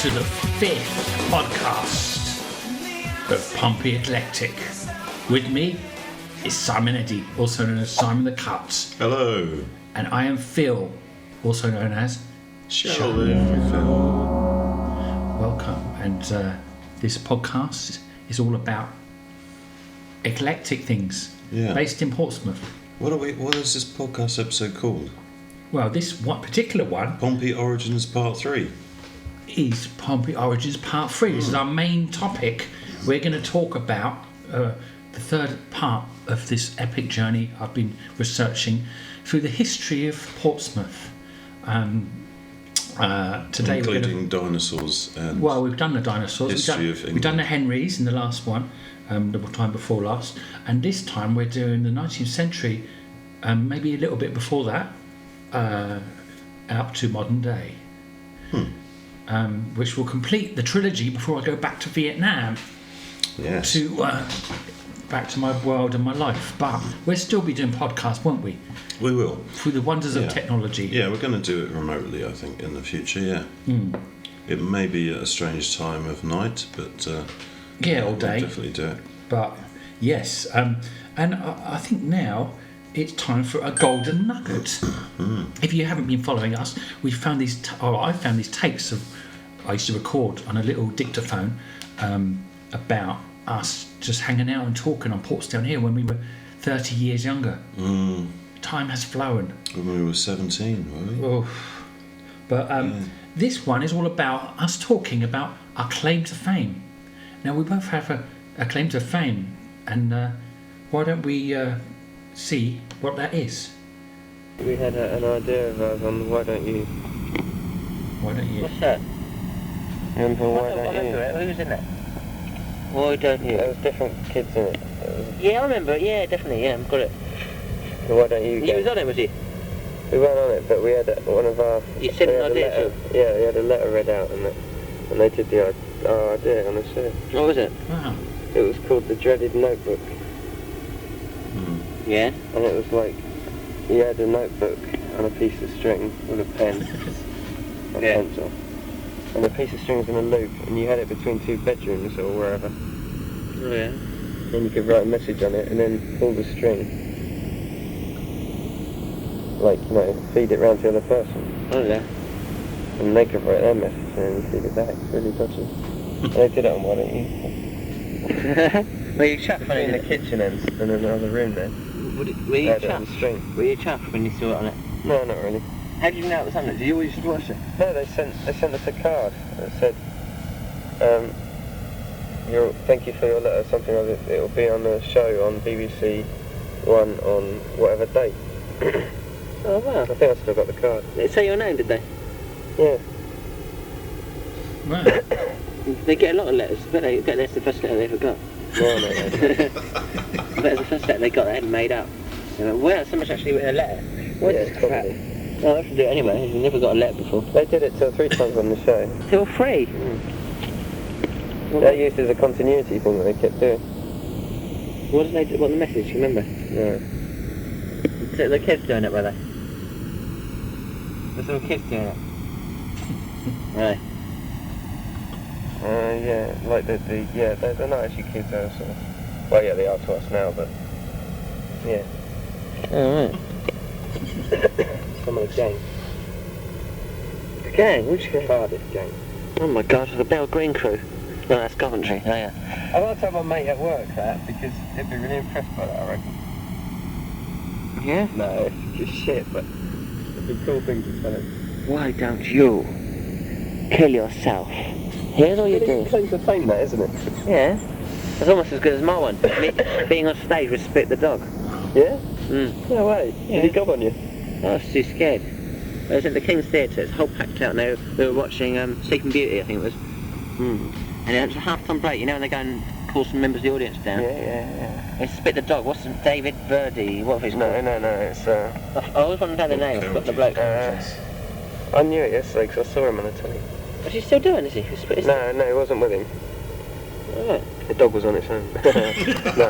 to the 5th podcast of Pompey Eclectic. With me is Simon Eddy, also known as Simon the Cut. Hello. And I am Phil, also known as Shaolin. Welcome. And this podcast is all about eclectic things, based in Portsmouth. What is this podcast episode called? Well, this one particular one, Pompey Origins Part 3. is Pompey Origins Part 3. This is our main topic. We're going to talk about the third part of this epic journey I've been researching through the history of Portsmouth. Today including dinosaurs and we've done the dinosaurs. History of England. We've done the Henrys in the last one, the time before last, and this time we're doing the 19th century, maybe a little bit before that, up to modern day, which will complete the trilogy before I go back to Vietnam. Yes. Back to my world and my life. But we'll still be doing podcasts, won't we? We will. Through the wonders of technology. Yeah, we're going to do it remotely, I think, in the future, yeah. It may be at a strange time of night, but... all we'll day. definitely do it. But, yes. And I think now it's time for a golden nugget. If you haven't been following us, I found these tapes of... I used to record on a little dictaphone about us just hanging out and talking on Portsdown here when we were 30 years younger. Time has flown. When we were 17, weren't we? Oh. But this one is all about us talking about our claim to fame. Now, we both have a claim to fame, and why don't we see what that is? We had an idea of ours on Why Don't You? Why don't you? What's that? Remember Why Don't You? Who was in that? Why Don't You? There was different kids in it. Yeah, I remember it. Yeah, definitely. Yeah, I've got it. The Why Don't You? He was on it, was he? We weren't on it, but we had one of our... You sent an idea to him? Yeah, we had a letter read out and they did our idea on the show. What was it? Wow. It was called The Dreaded Notebook. Yeah. And it was like, you had a notebook and a piece of string with a pen and pencil. And the piece of string was in a loop, and you had it between two bedrooms or wherever. Oh, yeah. Then you could write a message on it and then pull the string. Like, feed it round to the other person. Oh, yeah. And they could write their message and then you feed it back. It's really touching. And they did it on Why Don't You? Were you chuffed when In the kitchen ends and another room there. Were you They had it on the chuffed? string. Were you chuffed when you saw it on it? No, not really. How did you know it was on it? Did you always watch it? No, they sent us a card that said, thank you for your letter, something like it. It'll be on the show on BBC One on whatever date. Oh, wow. I think I still got the card. Did they say your name, did they? Yeah. Wow. They get a lot of letters. I bet that's the first letter they ever got. No, no, no. I bet it's the first letter they got they hadn't made up. They went, well, someone's actually written a letter. What is this crap? probably. Oh, I have to do it anyway. We've never got a letter before. They did it 3 times on the show. Till free? They used it as a continuity thing that they kept doing. What did they do? What the message? You remember? No. So the kids doing it, were they? There's some kids doing it. Right. Yeah, like they're not actually kids, they're sort of... Well, yeah, they are to us now, but... Yeah. Oh, right. Some of the gang. The gang? Which gang? Cardiff gang. Oh my god, the Bell Green crew. No, that's Coventry. Oh, yeah. I want to tell my mate at work that, because he'd be really impressed by that, I reckon. Yeah? No, it's just shit, but it'd be a cool thing to tell him. Why don't you kill yourself? Here's all you do. Claim to fame that, isn't it? Yeah. That's almost as good as my one. Me being on stage with Spit the dog. Yeah? Mm. No way. Yeah. Did he gob on you? I was too scared. I was at the King's Theatre, it's whole packed out, and they were watching Sleeping Beauty, I think it was. And it was a half-time break, when they go and call some members of the audience down. Yeah. It's Spit the dog, what's his David Verdi, what was his called? No, it's... I always wanted to know the name, I've got the bloke. I knew it yesterday because I saw him on the telly. Is he still doing, is he? No, he wasn't with him. Oh. The dog was on its own. No.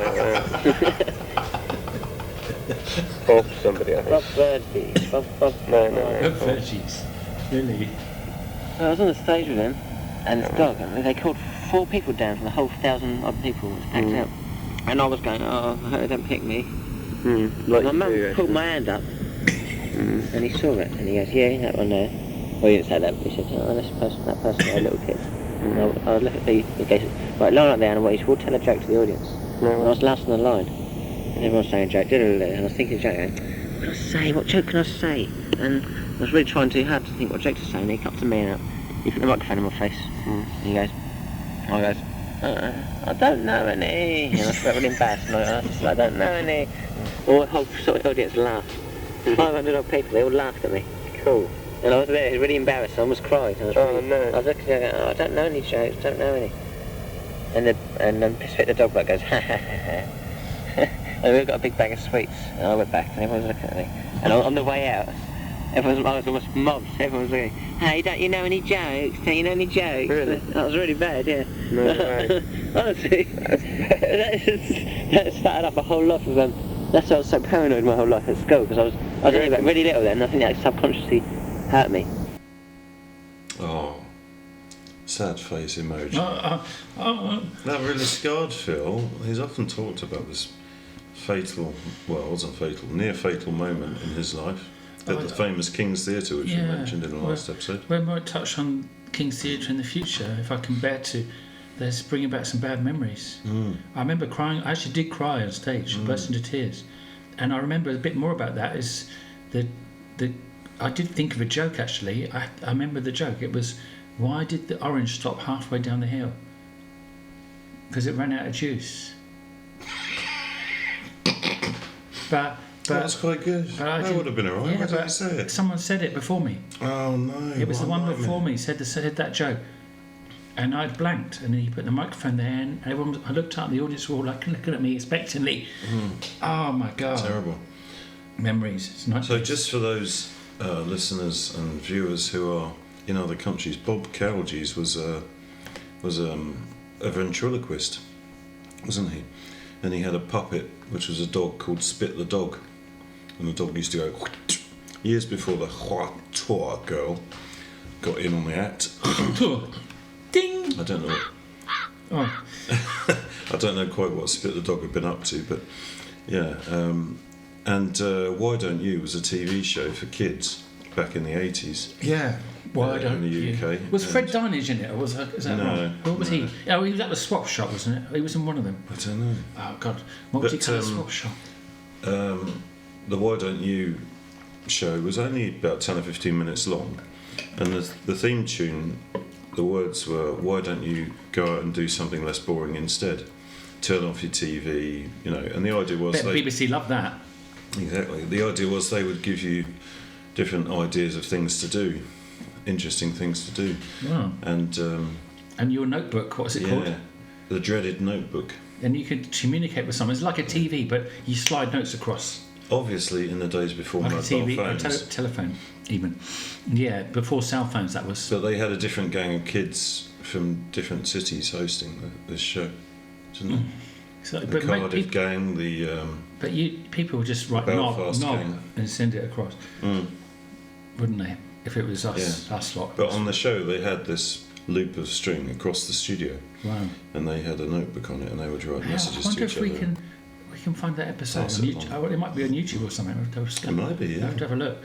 Bob somebody, I think. Bob Verdi. Bob. No. Good veggies. Really? I was on the stage with him. and this dog, and they called 4 people down from the whole 1,000-odd people was packed out. And I was going, oh, I hope they don't pick me. Like My mum pulled my hand up, and he saw it, and he goes, yeah, that one there. Well, he didn't say that, but he said, oh, that person, a little kid. And I look at the case, right, line up there, and we'll tell a joke to the audience. And I was last on the line, and everyone's saying a joke, and I was thinking a joke, going, what can I say, what joke can I say? And I was really trying too hard to think what joke to say, and he cut to me, and he put the microphone in my face, and he goes, I don't know any, and I felt really embarrassed, and I said, I don't know any. All the whole sort of audience laughed. 500 odd people, they all laughed at me. Cool. And I was there, really embarrassed, I almost cried. I was I was looking at I don't know any jokes, don't know any. And Pispit the dog goes, ha ha ha ha. And we got a big bag of sweets, and I went back, and everyone was looking at me. And on the way out, I was almost mobbed, everyone was looking, hey, don't you know any jokes? Don't you know any jokes? Really? That was really bad, yeah. No way. Honestly, that started up a whole lot of them. That's why I was so paranoid my whole life at school, because I was only about really little then, and I think that subconsciously hurt me. Oh, sad face emoji. That really scarred Phil. He's often talked about this fatal, well, it wasn't fatal, near fatal moment in his life at the famous King's Theatre, which we mentioned in the last episode. We might touch on King's Theatre in the future, if I can bear to. That's bringing back some bad memories. I remember crying. I actually did cry on stage, burst into tears. And I remember a bit more about that is that I did think of a joke actually. I remember the joke. It was, why did the orange stop halfway down the hill? Because it ran out of juice. But that's quite good. That would have been alright. Why didn't you say it? Someone said it before me. Oh no! It was the one before me said that joke. And I blanked, and then he put the microphone there, and everyone. I looked up, and the audience were all like looking at me expectantly. Oh my god! Terrible memories. It's not. So, just for those listeners and viewers who are in other countries, Bob Cowgies was a ventriloquist, wasn't he? And he had a puppet, which was a dog called Spit the Dog, and the dog used to go years before the Hua girl got in on the act. Ding! I don't know. Oh. I don't know quite what Spit the Dog had been up to, but yeah. And Why Don't You was a TV show for kids back in the 80s. Yeah. Why don't in the UK? Was Fred Dinage in it, or was that? Is that no, wrong? What was he? Oh, he was at the swap shop, wasn't it? He was in one of them. I don't know. Oh God, multicolour swap shop. The Why Don't You show was only about 10 or 15 minutes long, and the theme tune. The words were, why don't you go out and do something less boring instead? Turn off your TV, you know. And the idea was... BBC loved that. Exactly. The idea was they would give you different ideas of things to do, interesting things to do. Wow. And your notebook, what's it called? The dreaded notebook. And you could communicate with someone. It's like a TV, but you slide notes across. Obviously, in the days before like mobile a TV, phones. Telephone, even. Yeah, before cell phones, that was... But they had a different gang of kids from different cities hosting this show, didn't they? So, the Cardiff gang, the... but people would just write knob and send it across, wouldn't they? If it was us lot. But on the show, they had this loop of string across the studio. Wow. And they had a notebook on it, and they would write messages to each other. I wonder if we can find that episode on YouTube. Oh, it might be on YouTube or something. It might be, yeah. I have to have a look.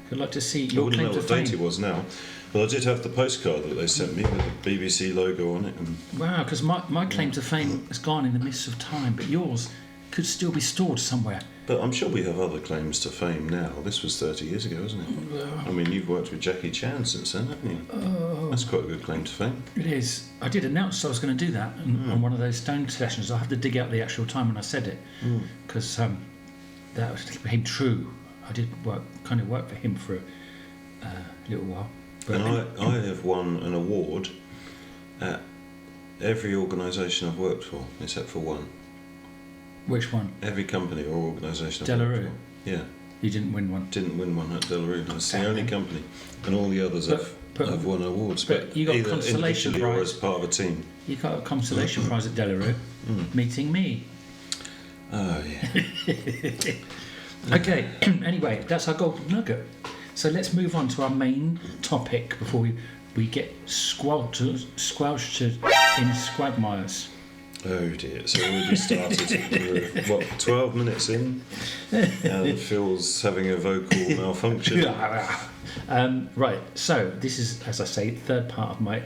I'd like to see your claim to fame. I wouldn't know what date it was now. But I did have the postcard that they sent me with the BBC logo on it. And wow, because my claim to fame has gone in the mists of time, but yours could still be stored somewhere. But I'm sure we have other claims to fame now. This was 30 years ago, isn't it? I mean, you've worked with Jackie Chan since then, haven't you? Oh. That's quite a good claim to fame. It is. I did announce I was going to do that on one of those Stone sessions. I have to dig out the actual time when I said it, because that became true. I did work for him for a little while. But and I have won an award at every organisation I've worked for, except for one. Which one? Every company or organisation I've worked for. Yeah. You didn't win one? Didn't win one at Delarue. That's the only company. And all the others have won awards. But you got a consolation prize. Or as part of a team. You got a consolation prize at Delarue, meeting me. Oh, yeah. Okay, anyway, that's our golden nugget. So let's move on to our main topic before we we get squelched in Squagmires. Oh dear, it's already started. We're, 12 minutes in? And Phil's having a vocal malfunction. Right, so this is, as I say, third part of my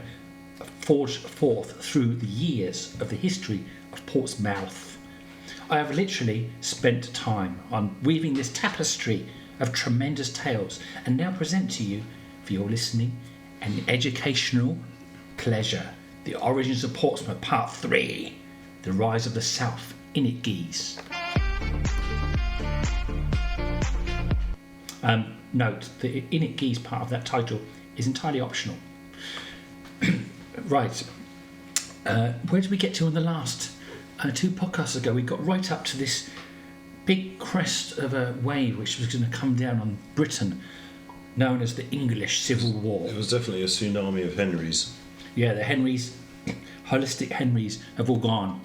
forge forth through the years of the history of Portsmouth. I have literally spent time on weaving this tapestry of tremendous tales and now present to you, for your listening and educational pleasure, the origins of Portsmouth, Part 3, the rise of the South Innigeese. Note, the Innigeese part of that title is entirely optional. Right, where did we get to on the last 2 podcasts ago? We got right up to this big crest of a wave which was going to come down on Britain, known as the English Civil War. It was definitely a tsunami of Henrys. Yeah, the Henrys, holistic Henrys, have all gone.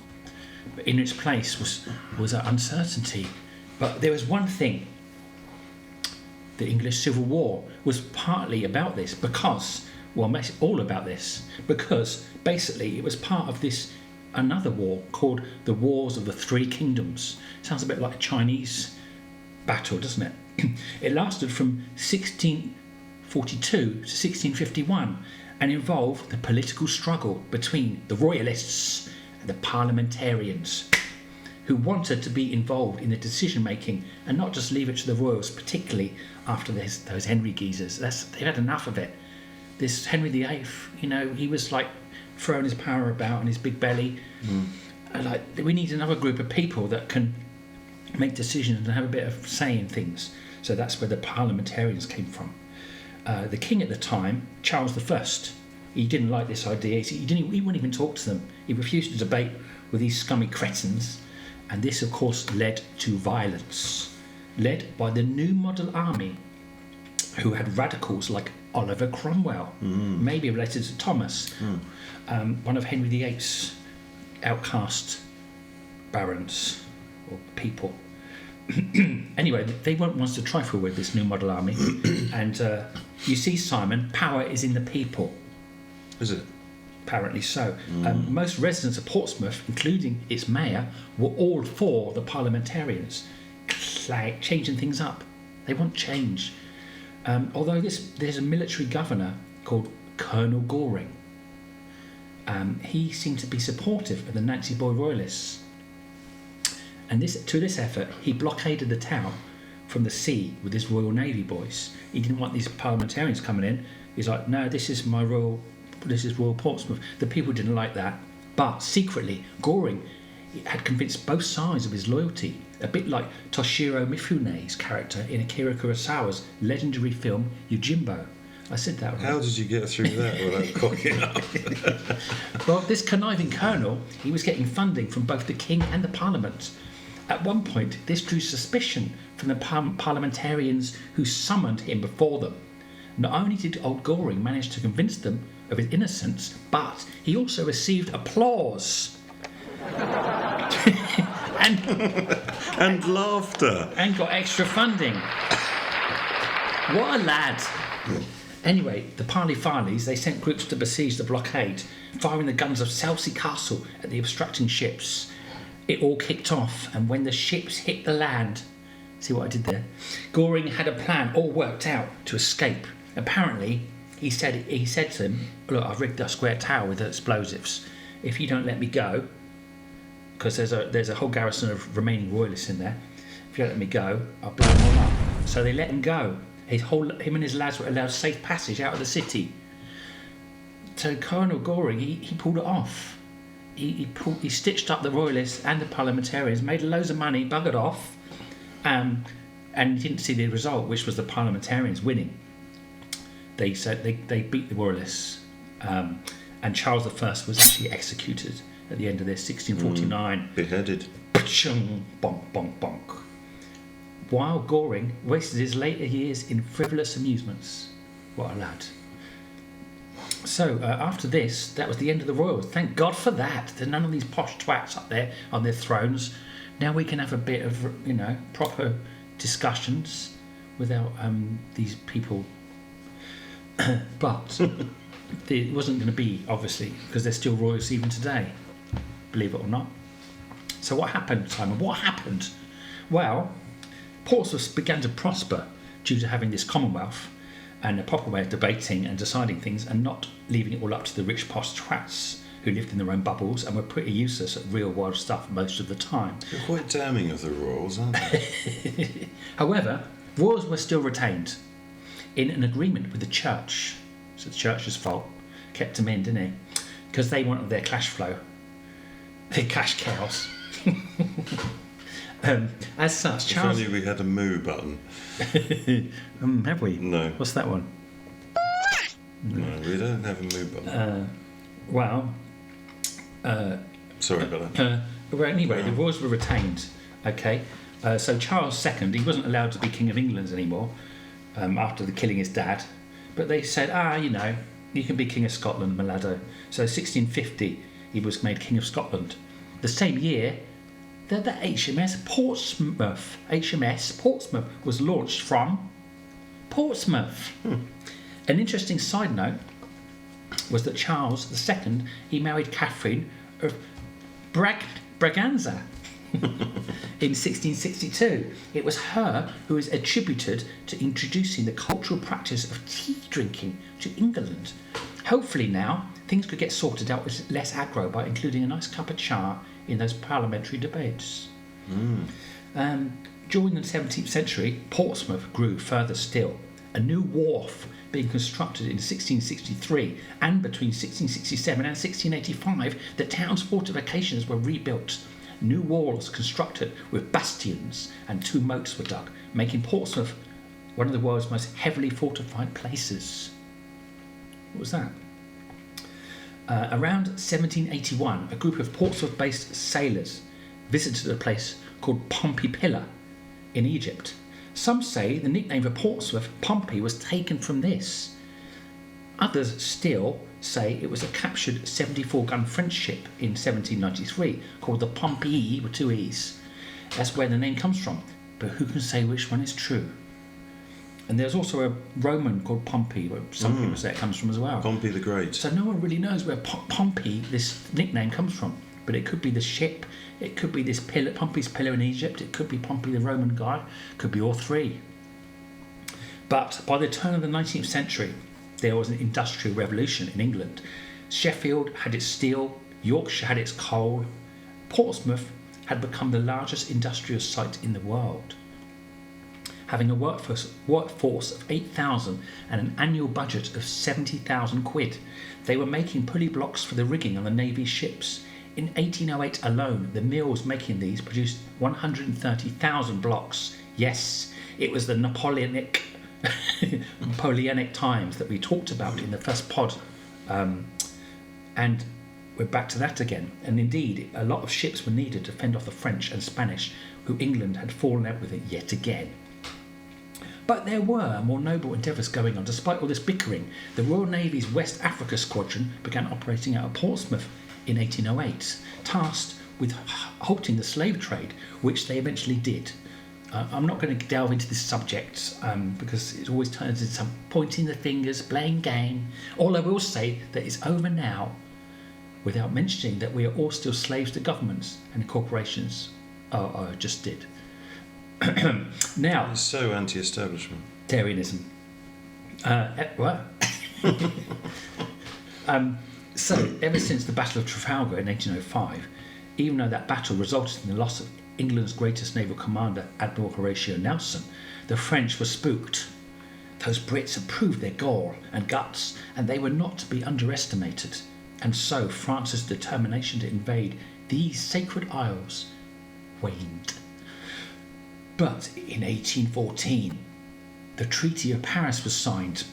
But in its place was an uncertainty. But there was one thing. The English Civil War was partly about this because, well, all about this, because basically it was part of this another war called the Wars of the Three Kingdoms. Sounds a bit like a Chinese battle, doesn't it? It lasted from 1642 to 1651 and involved the political struggle between the royalists and the parliamentarians, who wanted to be involved in the decision making and not just leave it to the royals, particularly after those Henry geezers. They've had enough of it. This Henry VIII, he was like throwing his power about and his big belly. And we need another group of people that can make decisions and have a bit of say in things. So that's where the parliamentarians came from. The king at the time, Charles I, he didn't like this idea. He wouldn't even talk to them. He refused to debate with these scummy cretins. And this, of course, led to violence, led by the New Model Army, who had radicals like Oliver Cromwell, maybe related to Thomas, one of Henry VIII's outcast barons or people. Anyway, they weren't ones to trifle with, this New Model Army. And you see, Simon, power is in the people. Is it? Apparently so. Most residents of Portsmouth, including its mayor, were all for the parliamentarians changing things up. They want change. Although there's a military governor called Colonel Goring. He seemed to be supportive of the Nancy Boy Royalists. And to this effort, he blockaded the town from the sea with his Royal Navy boys. He didn't want these parliamentarians coming in. He's like, no, this is Royal Portsmouth. The people didn't like that. But secretly, Goring had convinced both sides of his loyalty, a bit like Toshiro Mifune's character in Akira Kurosawa's legendary film Yojimbo. I said that right. How did you get through that without cocking up? Well, this conniving colonel, he was getting funding from both the king and the parliament. At one point, this drew suspicion from the parliamentarians who summoned him before them. Not only did old Goring manage to convince them of his innocence, but he also received applause. and laughter. And got extra funding. What a lad. Anyway, the Parley-Farleys, they sent groups to besiege the blockade, firing the guns of Selsey Castle at the obstructing ships. It all kicked off, and when the ships hit the land, see what I did there? Goring had a plan all worked out to escape. Apparently, he said to him, look, I've rigged a square tower with explosives. If you don't let me go, because there's a whole garrison of remaining royalists in there, if you don't let me go, I'll blow them all up. So they let him go. Him and his lads were allowed safe passage out of the city. So Colonel Goring, he pulled it off. He stitched up the royalists and the parliamentarians, made loads of money, buggered off, and didn't see the result, which was the parliamentarians winning. They said they beat the royalists, and Charles I was actually executed at the end of this, 1649. Beheaded. Bonk, bonk, bonk. While Goring wasted his later years in frivolous amusements. What a lad. So, after this, that was the end of the royals. Thank God for that. There's none of these posh twats up there on their thrones. Now we can have a bit of, proper discussions without these people. But it wasn't going to be, obviously, because they're still royals even today, believe it or not. So what happened, Simon? What happened? Well, Portsmouth began to prosper due to having this Commonwealth and a proper way of debating and deciding things and not leaving it all up to the rich posh twats who lived in their own bubbles and were pretty useless at real world stuff most of the time. You're quite damning of the royals, aren't you? However, royals were still retained in an agreement with the church. So the church's fault. Kept them in, didn't he? Because they wanted their cash flow. Their cash cows. As such, Charles... If only we had a moo button. Have we? No. What's that one? No, we don't have a moo button. Sorry about that. Well, anyway, the royals were retained. Okay, so Charles II, he wasn't allowed to be King of England anymore after the killing his dad. But they said, you can be King of Scotland, Malado. So 1650, he was made King of Scotland. The same year, the HMS Portsmouth was launched from Portsmouth. An interesting side note was that Charles II, he married Catherine of Braganza in 1662. It was her who is attributed to introducing the cultural practice of tea drinking to England. Hopefully now things could get sorted out with less aggro by including a nice cup of cha in those parliamentary debates. During the 17th century, Portsmouth grew further still. A new wharf being constructed in 1663, and between 1667 and 1685, the town's fortifications were rebuilt. New walls constructed with bastions and 2 moats were dug, making Portsmouth one of the world's most heavily fortified places. What was that? Around 1781, a group of Portsmouth-based sailors visited a place called Pompey in Egypt. Some say the nickname for Portsmouth, Pompey, was taken from this. Others still say it was a captured 74-gun French ship in 1793 called the Pompey with 2 E's. That's where the name comes from, but who can say which one is true? And there's also a Roman called Pompey, where some people say it comes from as well. Pompey the Great. So no one really knows where Pompey, this nickname, comes from. But it could be the ship, it could be this pillar, Pompey's pillar in Egypt, it could be Pompey the Roman guy, it could be all 3. But by the turn of the 19th century, there was an industrial revolution in England. Sheffield had its steel, Yorkshire had its coal. Portsmouth had become the largest industrial site in the world. Having a workforce of 8,000 and an annual budget of 70,000 quid, they were making pulley blocks for the rigging on the Navy's ships. In 1808 alone, the mills making these produced 130,000 blocks. Yes, it was the Napoleonic times that we talked about in the first pod. And we're back to that again. And indeed, a lot of ships were needed to fend off the French and Spanish, who England had fallen out with it yet again. But there were more noble endeavours going on. Despite all this bickering, the Royal Navy's West Africa Squadron began operating out of Portsmouth in 1808, tasked with halting the slave trade, which they eventually did. I'm not going to delve into this subject because it always turns into some pointing the fingers, playing game. All I will say that it's over now, without mentioning that we are all still slaves to governments and corporations. I just did. Now, it's so anti-establishment. Tarianism. What? So, ever since the Battle of Trafalgar in 1805, even though that battle resulted in the loss of England's greatest naval commander, Admiral Horatio Nelson, the French were spooked. Those Brits had proved their gall and guts, and they were not to be underestimated. And so France's determination to invade these sacred isles waned. But in 1814, the Treaty of Paris was signed,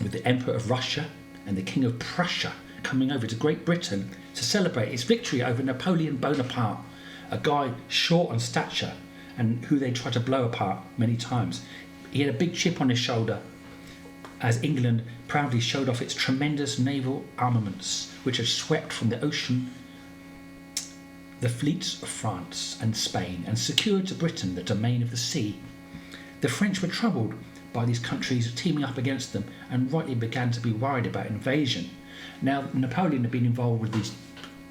with the Emperor of Russia and the King of Prussia coming over to Great Britain to celebrate its victory over Napoleon Bonaparte, a guy short on stature and who they tried to blow apart many times. He had a big chip on his shoulder as England proudly showed off its tremendous naval armaments, which had swept from the ocean the fleets of France and Spain and secured to Britain the domain of the sea. The French were troubled by these countries teaming up against them, and rightly began to be worried about invasion. Now, Napoleon had been involved with these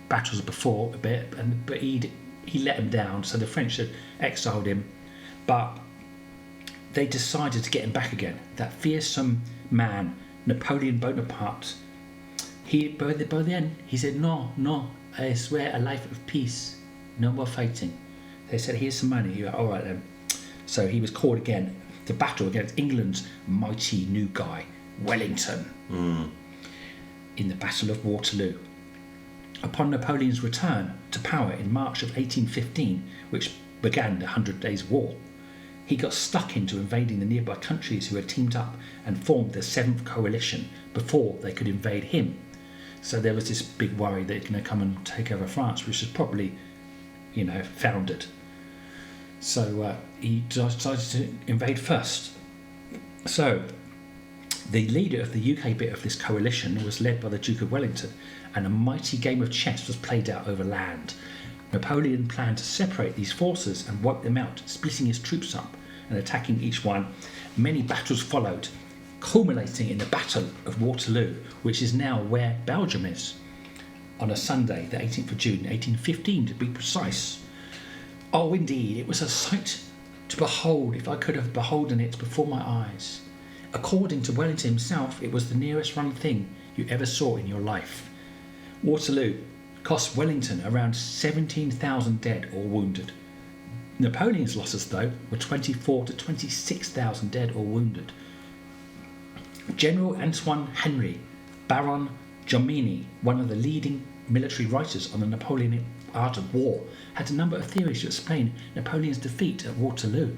battles before a bit, but he let them down, so the French had exiled him, but they decided to get him back again. That fearsome man, Napoleon Bonaparte, by the end, he said, no, I swear a life of peace, no more fighting. They said, here's some money. He went, all right then. So he was called again to battle against England's mighty new guy, Wellington, in the Battle of Waterloo. Upon Napoleon's return to power in March of 1815, which began the 100 Days' War, he got stuck into invading the nearby countries who had teamed up and formed the 7th Coalition before they could invade him. So there was this big worry that he's going to come and take over France, which was probably, founded. So he decided to invade first. So the leader of the UK bit of this coalition was led by the Duke of Wellington, and a mighty game of chess was played out over land. Napoleon planned to separate these forces and wipe them out, splitting his troops up and attacking each one. Many battles followed, culminating in the Battle of Waterloo, which is now where Belgium is, on a Sunday, the 18th of June, 1815 to be precise. Oh, indeed, it was a sight to behold if I could have beholden it before my eyes. According to Wellington himself, it was the nearest run thing you ever saw in your life. Waterloo cost Wellington around 17,000 dead or wounded. Napoleon's losses, though, were 24 to 26,000 dead or wounded. General Antoine Henry, Baron Jomini, one of the leading military writers on the Napoleonic art of war, had a number of theories to explain Napoleon's defeat at Waterloo.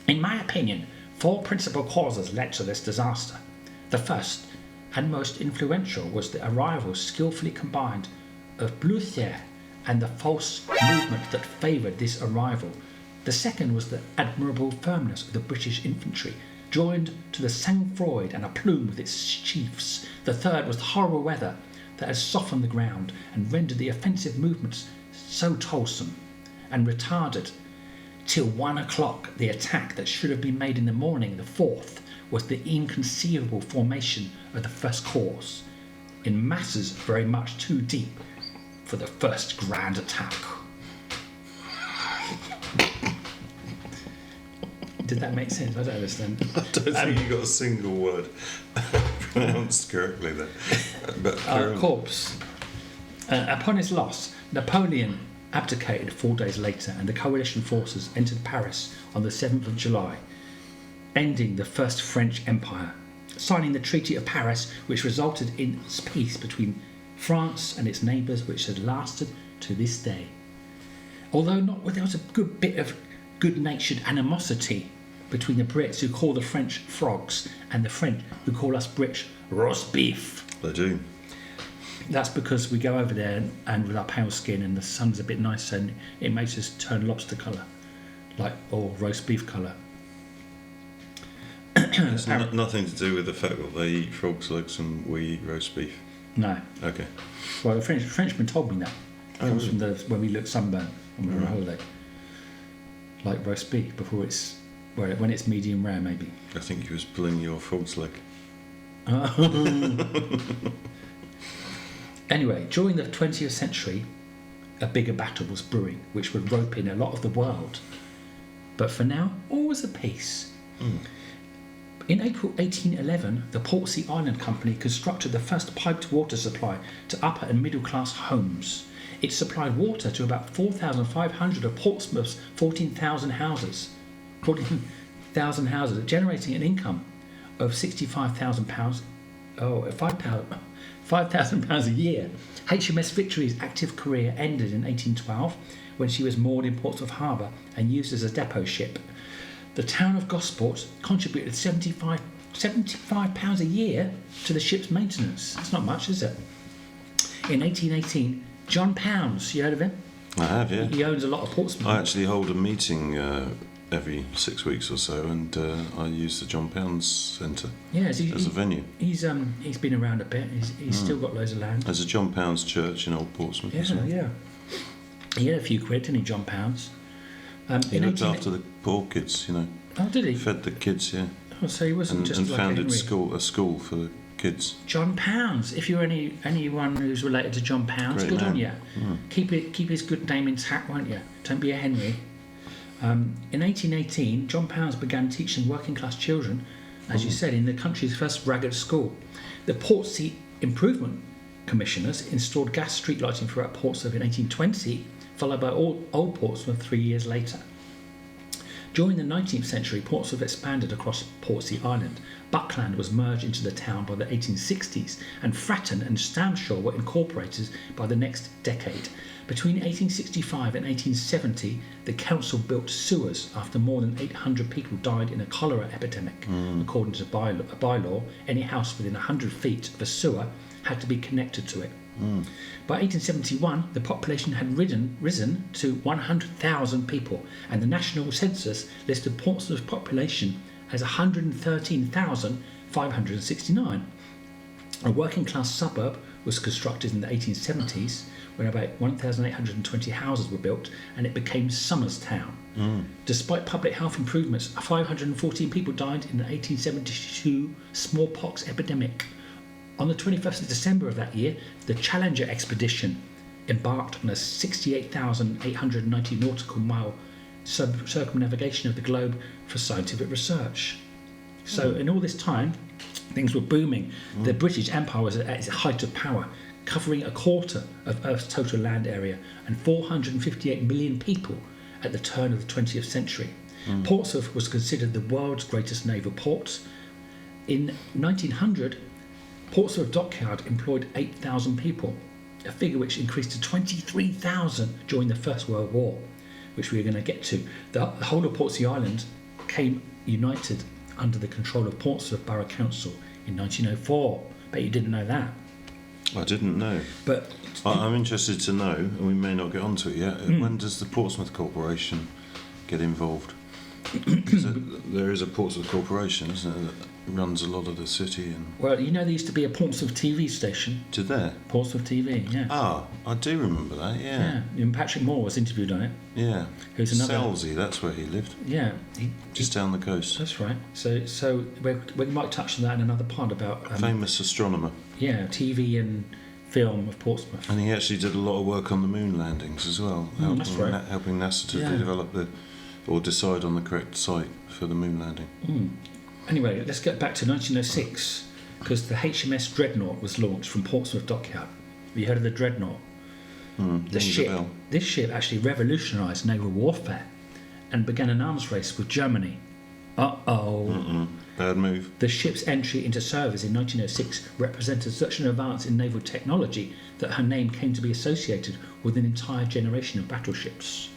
In my opinion, 4 principal causes led to this disaster. The first and most influential was the arrival skillfully combined of Blücher and the false movement that favoured this arrival. The second was the admirable firmness of the British infantry, joined to the sang-froid and aplomb with its chiefs. The third was the horrible weather that had softened the ground and rendered the offensive movements so toilsome, and retarded till 1 o'clock the attack that should have been made in the morning. The fourth was the inconceivable formation of the first corps, in masses very much too deep for the first grand attack. Did that make sense? I don't understand. I don't think you got a single word pronounced correctly there. But corpse. Upon his loss, Napoleon abdicated 4 days later, and the coalition forces entered Paris on the 7th of July, ending the First French Empire, signing the Treaty of Paris, which resulted in peace between France and its neighbours, which had lasted to this day. Although not without a good bit of good-natured animosity between the Brits, who call the French frogs, and the French, who call us Brits roast beef. They do. That's because we go over there and with our pale skin, and the sun's a bit nicer, and it makes us turn lobster colour, or roast beef colour. It's nothing to do with the fact that they eat frog's legs and we eat roast beef. No. Okay. Well, the Frenchman told me that. It comes from when we look sunburnt when we were on holiday. Like roast beef before when it's medium rare, maybe. I think he was pulling your frog's leg. Anyway, during the 20th century, a bigger battle was brewing, which would rope in a lot of the world. But for now, all was at peace. In April 1811, the Portsea Island Company constructed the first piped water supply to upper and middle class homes. It supplied water to about 4,500 of Portsmouth's 14,000 houses, generating an income of £65,000. £5,000 a year. HMS Victory's active career ended in 1812 when she was moored in Portsmouth Harbour and used as a depot ship. The town of Gosport contributed £75 a year to the ship's maintenance. That's not much, is it? In 1818, John Pounds, you heard of him? I have, yeah. He owns a lot of Portsmouth. I actually hold a meeting every 6 weeks or so, and I use the John Pounds Centre as a venue. He's been around a bit. He's still got loads of land. There's a John Pounds church in Old Portsmouth. Yeah. He had a few quid, didn't he, John Pounds? He looked after the poor kids, Oh, did he? Fed the kids, yeah. Oh, so he wasn't just and like founded Henry. a school for the kids. John Pounds. If you're anyone who's related to John Pounds, Great good on man. you. Keep his good name intact, won't you? Don't be a Henry. In 1818, John Pounds began teaching working class children, as you said, in the country's first ragged school. The Portsea Improvement Commissioners installed gas street lighting throughout Portsmouth in 1820, followed by Old Portsmouth 3 years later. During the 19th century, Portsmouth expanded across Portsea Island. Buckland was merged into the town by the 1860s, and Fratton and Stamshaw were incorporated by the next decade. Between 1865 and 1870, the council built sewers after more than 800 people died in a cholera epidemic. According to a bylaw, any house within 100 feet of a sewer had to be connected to it. By 1871, the population had risen to 100,000 people, and the national census listed Portsmouth's population as 113,569. A working class suburb was constructed in the 1870s, when about 1,820 houses were built, and it became Somers Town. Despite public health improvements, 514 people died in the 1872 smallpox epidemic. On the 21st of December of that year, the Challenger expedition embarked on a 68,890 nautical mile circumnavigation of the globe for scientific research. So in all this time, things were booming. The British Empire was at its height of power, covering a quarter of Earth's total land area and 458 million people at the turn of the 20th century. Portsmouth was considered the world's greatest naval port. In 1900, Portsmouth Dockyard employed 8,000 people, a figure which increased to 23,000 during the First World War, which we're going to get to. The whole of Portsea Island came united under the control of Portsmouth Borough Council in 1904. Bet you didn't know that. I didn't know. But I'm interested to know, and we may not get onto it yet, when does the Portsmouth Corporation get involved? There is a Portsmouth Corporation, isn't there, that runs a lot of the city. And well, you know there used to be a Portsmouth TV station. to there? Portsmouth TV, yeah. Ah, I do remember that, yeah. And Patrick Moore was interviewed on it. Yeah. Who's another? Selsey, that's where he lived, Yeah, just down the coast. that's right. So we might touch on that in another part about Famous astronomer. TV and film of Portsmouth. And he actually did a lot of work on the moon landings as well, that's right. helping NASA to Yeah. develop or decide on the correct site for the moon landing. Anyway, let's get back to 1906, because the HMS Dreadnought was launched from Portsmouth Dockyard. Have you heard of the Dreadnought? Rings a bell. This ship actually revolutionised naval warfare and began an arms race with Germany. Bad move. The ship's entry into service in 1906 represented such an advance in naval technology that her name came to be associated with an entire generation of battleships.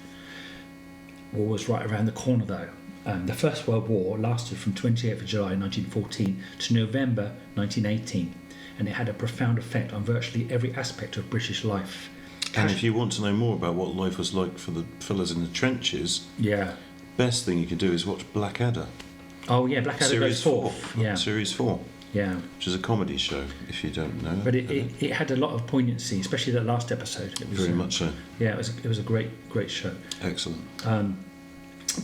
War was right around the corner though. The First World War lasted from 28th of July 1914 to November 1918, and it had a profound effect on virtually every aspect of British life. And if you want to know more about what life was like for the fellas in the trenches, Yeah. best thing you can do is watch Blackadder. Oh yeah, Blackadder goes forth. Yeah. Series 4, Yeah. which is a comedy show, if you don't know. But it had a lot of poignancy, especially that last episode. It was, Very much so. Yeah, it was a great show. Excellent.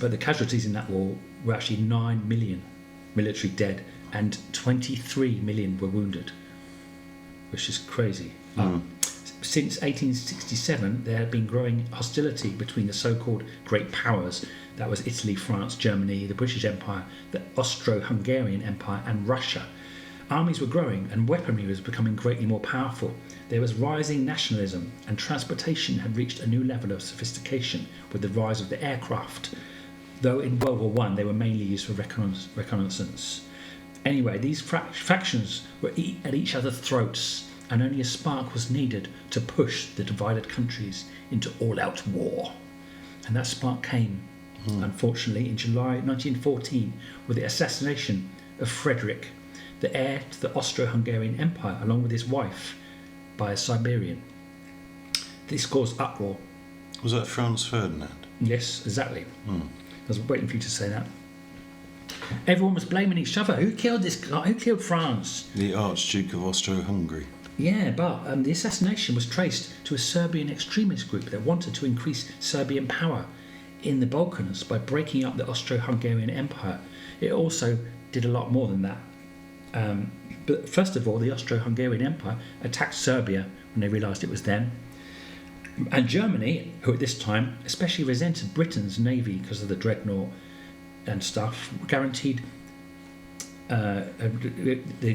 But the casualties in that war were actually 9 million military dead and 23 million were wounded, which is crazy. Since 1867, there had been growing hostility between the so-called great powers, that was Italy, France, Germany, the British Empire, the Austro-Hungarian Empire and Russia. Armies were growing and weaponry was becoming greatly more powerful. There was rising nationalism, and transportation had reached a new level of sophistication with the rise of the aircraft, though in World War I they were mainly used for reconnaissance. Anyway, these factions were at each other's throats, and only a spark was needed to push the divided countries into all-out war. And that spark came, unfortunately, in July 1914 with the assassination of Frederick, the heir to the Austro-Hungarian Empire, along with his wife, by a Siberian. This caused uproar. Was that Franz Ferdinand? Yes, exactly. I was waiting for you to say that. Everyone was blaming each other. Who killed this guy? Who killed Franz? The Archduke of Austro-Hungary. Yeah, but the assassination was traced to a Serbian extremist group that wanted to increase Serbian power. in the Balkans by breaking up the Austro-Hungarian Empire. It also did a lot more than that. But first of all, the Austro-Hungarian Empire attacked Serbia when they realised it was them. And Germany, who at this time especially resented Britain's navy because of the dreadnought and stuff, guaranteed navy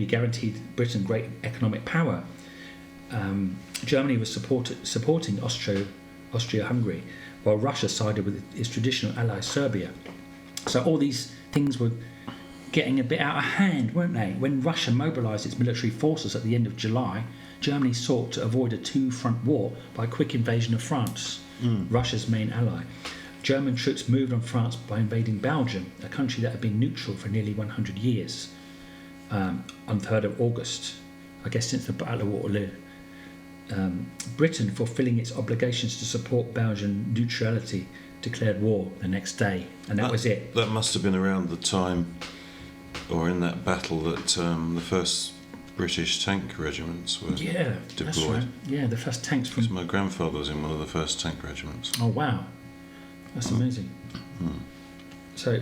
guaranteed Britain great economic power. Germany was supporting Austria-Hungary, while Russia sided with its traditional ally Serbia. So all these things were getting a bit out of hand, weren't they? When Russia mobilised its military forces at the end of July, Germany sought to avoid a two-front war by a quick invasion of France, Russia's main ally. German troops moved on France by invading Belgium, a country that had been neutral for nearly 100 years, on 3rd of August, I guess since the Battle of Waterloo. Britain, fulfilling its obligations to support Belgian neutrality, declared war the next day, and that was it. That must have been around the time, or in that battle, that the first British tank regiments were deployed. That's right. Yeah, the first tanks from... My grandfather was in one of the first tank regiments. Oh, wow. That's amazing. So...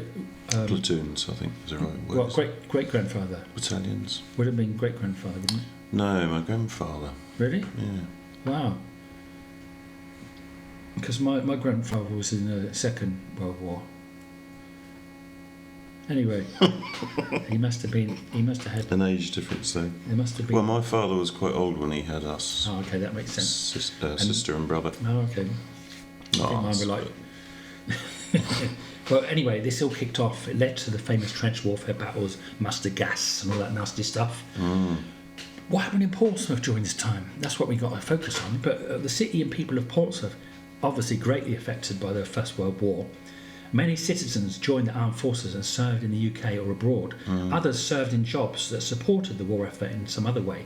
platoons, I think, is the right word. Well, great-grandfather. Battalions. Would have been great-grandfather, wouldn't it? No, my grandfather. Really? Yeah. Wow. Because my grandfather was in the Second World War. Anyway, he must have had an age difference though. There must have been. Well, my father was quite old when he had us. Oh, okay, that makes sense. Sister and brother. Oh, okay. I think mine were like. Well, anyway, this all kicked off. It led to the famous trench warfare battles, mustard gas, and all that nasty stuff. What happened in Portsmouth during this time? That's what we got to focus on. But the city and people of Portsmouth, obviously greatly affected by the First World War. Many citizens joined the armed forces and served in the UK or abroad. Others served in jobs that supported the war effort in some other way.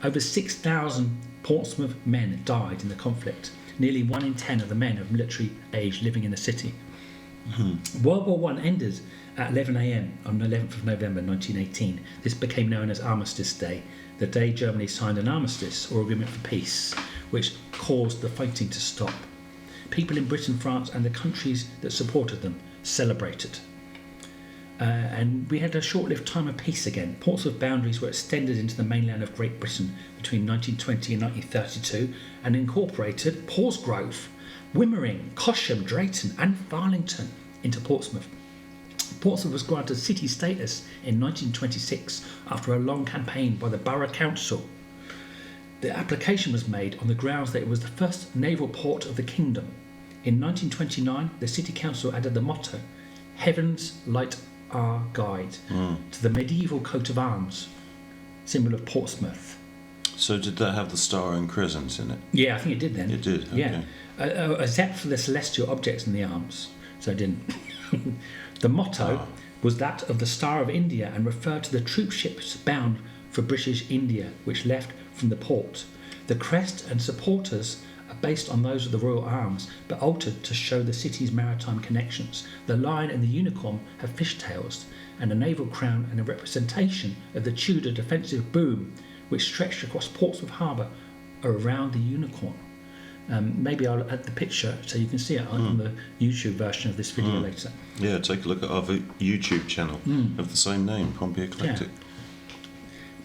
Over 6,000 Portsmouth men died in the conflict. Nearly 1 in 10 of the men of military age living in the city. World War I ended at 11 a.m. on the 11th of November 1918. This became known as Armistice Day, the day Germany signed an armistice or agreement for peace, which caused the fighting to stop. People in Britain, France and the countries that supported them celebrated. And we had a short-lived time of peace again. Portsmouth boundaries were extended into the mainland of Great Britain between 1920 and 1932 and incorporated Portsgrove, Wimmering, Cosham, Drayton and Farlington into Portsmouth. Portsmouth was granted city status in 1926 after a long campaign by the Borough Council. The application was made on the grounds that it was the first naval port of the kingdom. In 1929, the City Council added the motto, "Heaven's Light Our Guide," to the medieval coat of arms, symbol of Portsmouth. So did that have the star and crescent in it? Yeah, I think it did then. It did, okay. Yeah. Except for the celestial objects in the arms, so it didn't. The motto was that of the Star of India and referred to the troop ships bound for British India, which left from the port. The crest and supporters are based on those of the Royal Arms, but altered to show the city's maritime connections. The lion and the unicorn have fishtails, and a naval crown and a representation of the Tudor defensive boom, which stretched across Portsmouth Harbour, are around the unicorn. Maybe I'll add the picture so you can see it on the YouTube version of this video later. Yeah, take a look at our YouTube channel of the same name, Pompey Eclectic. Yeah.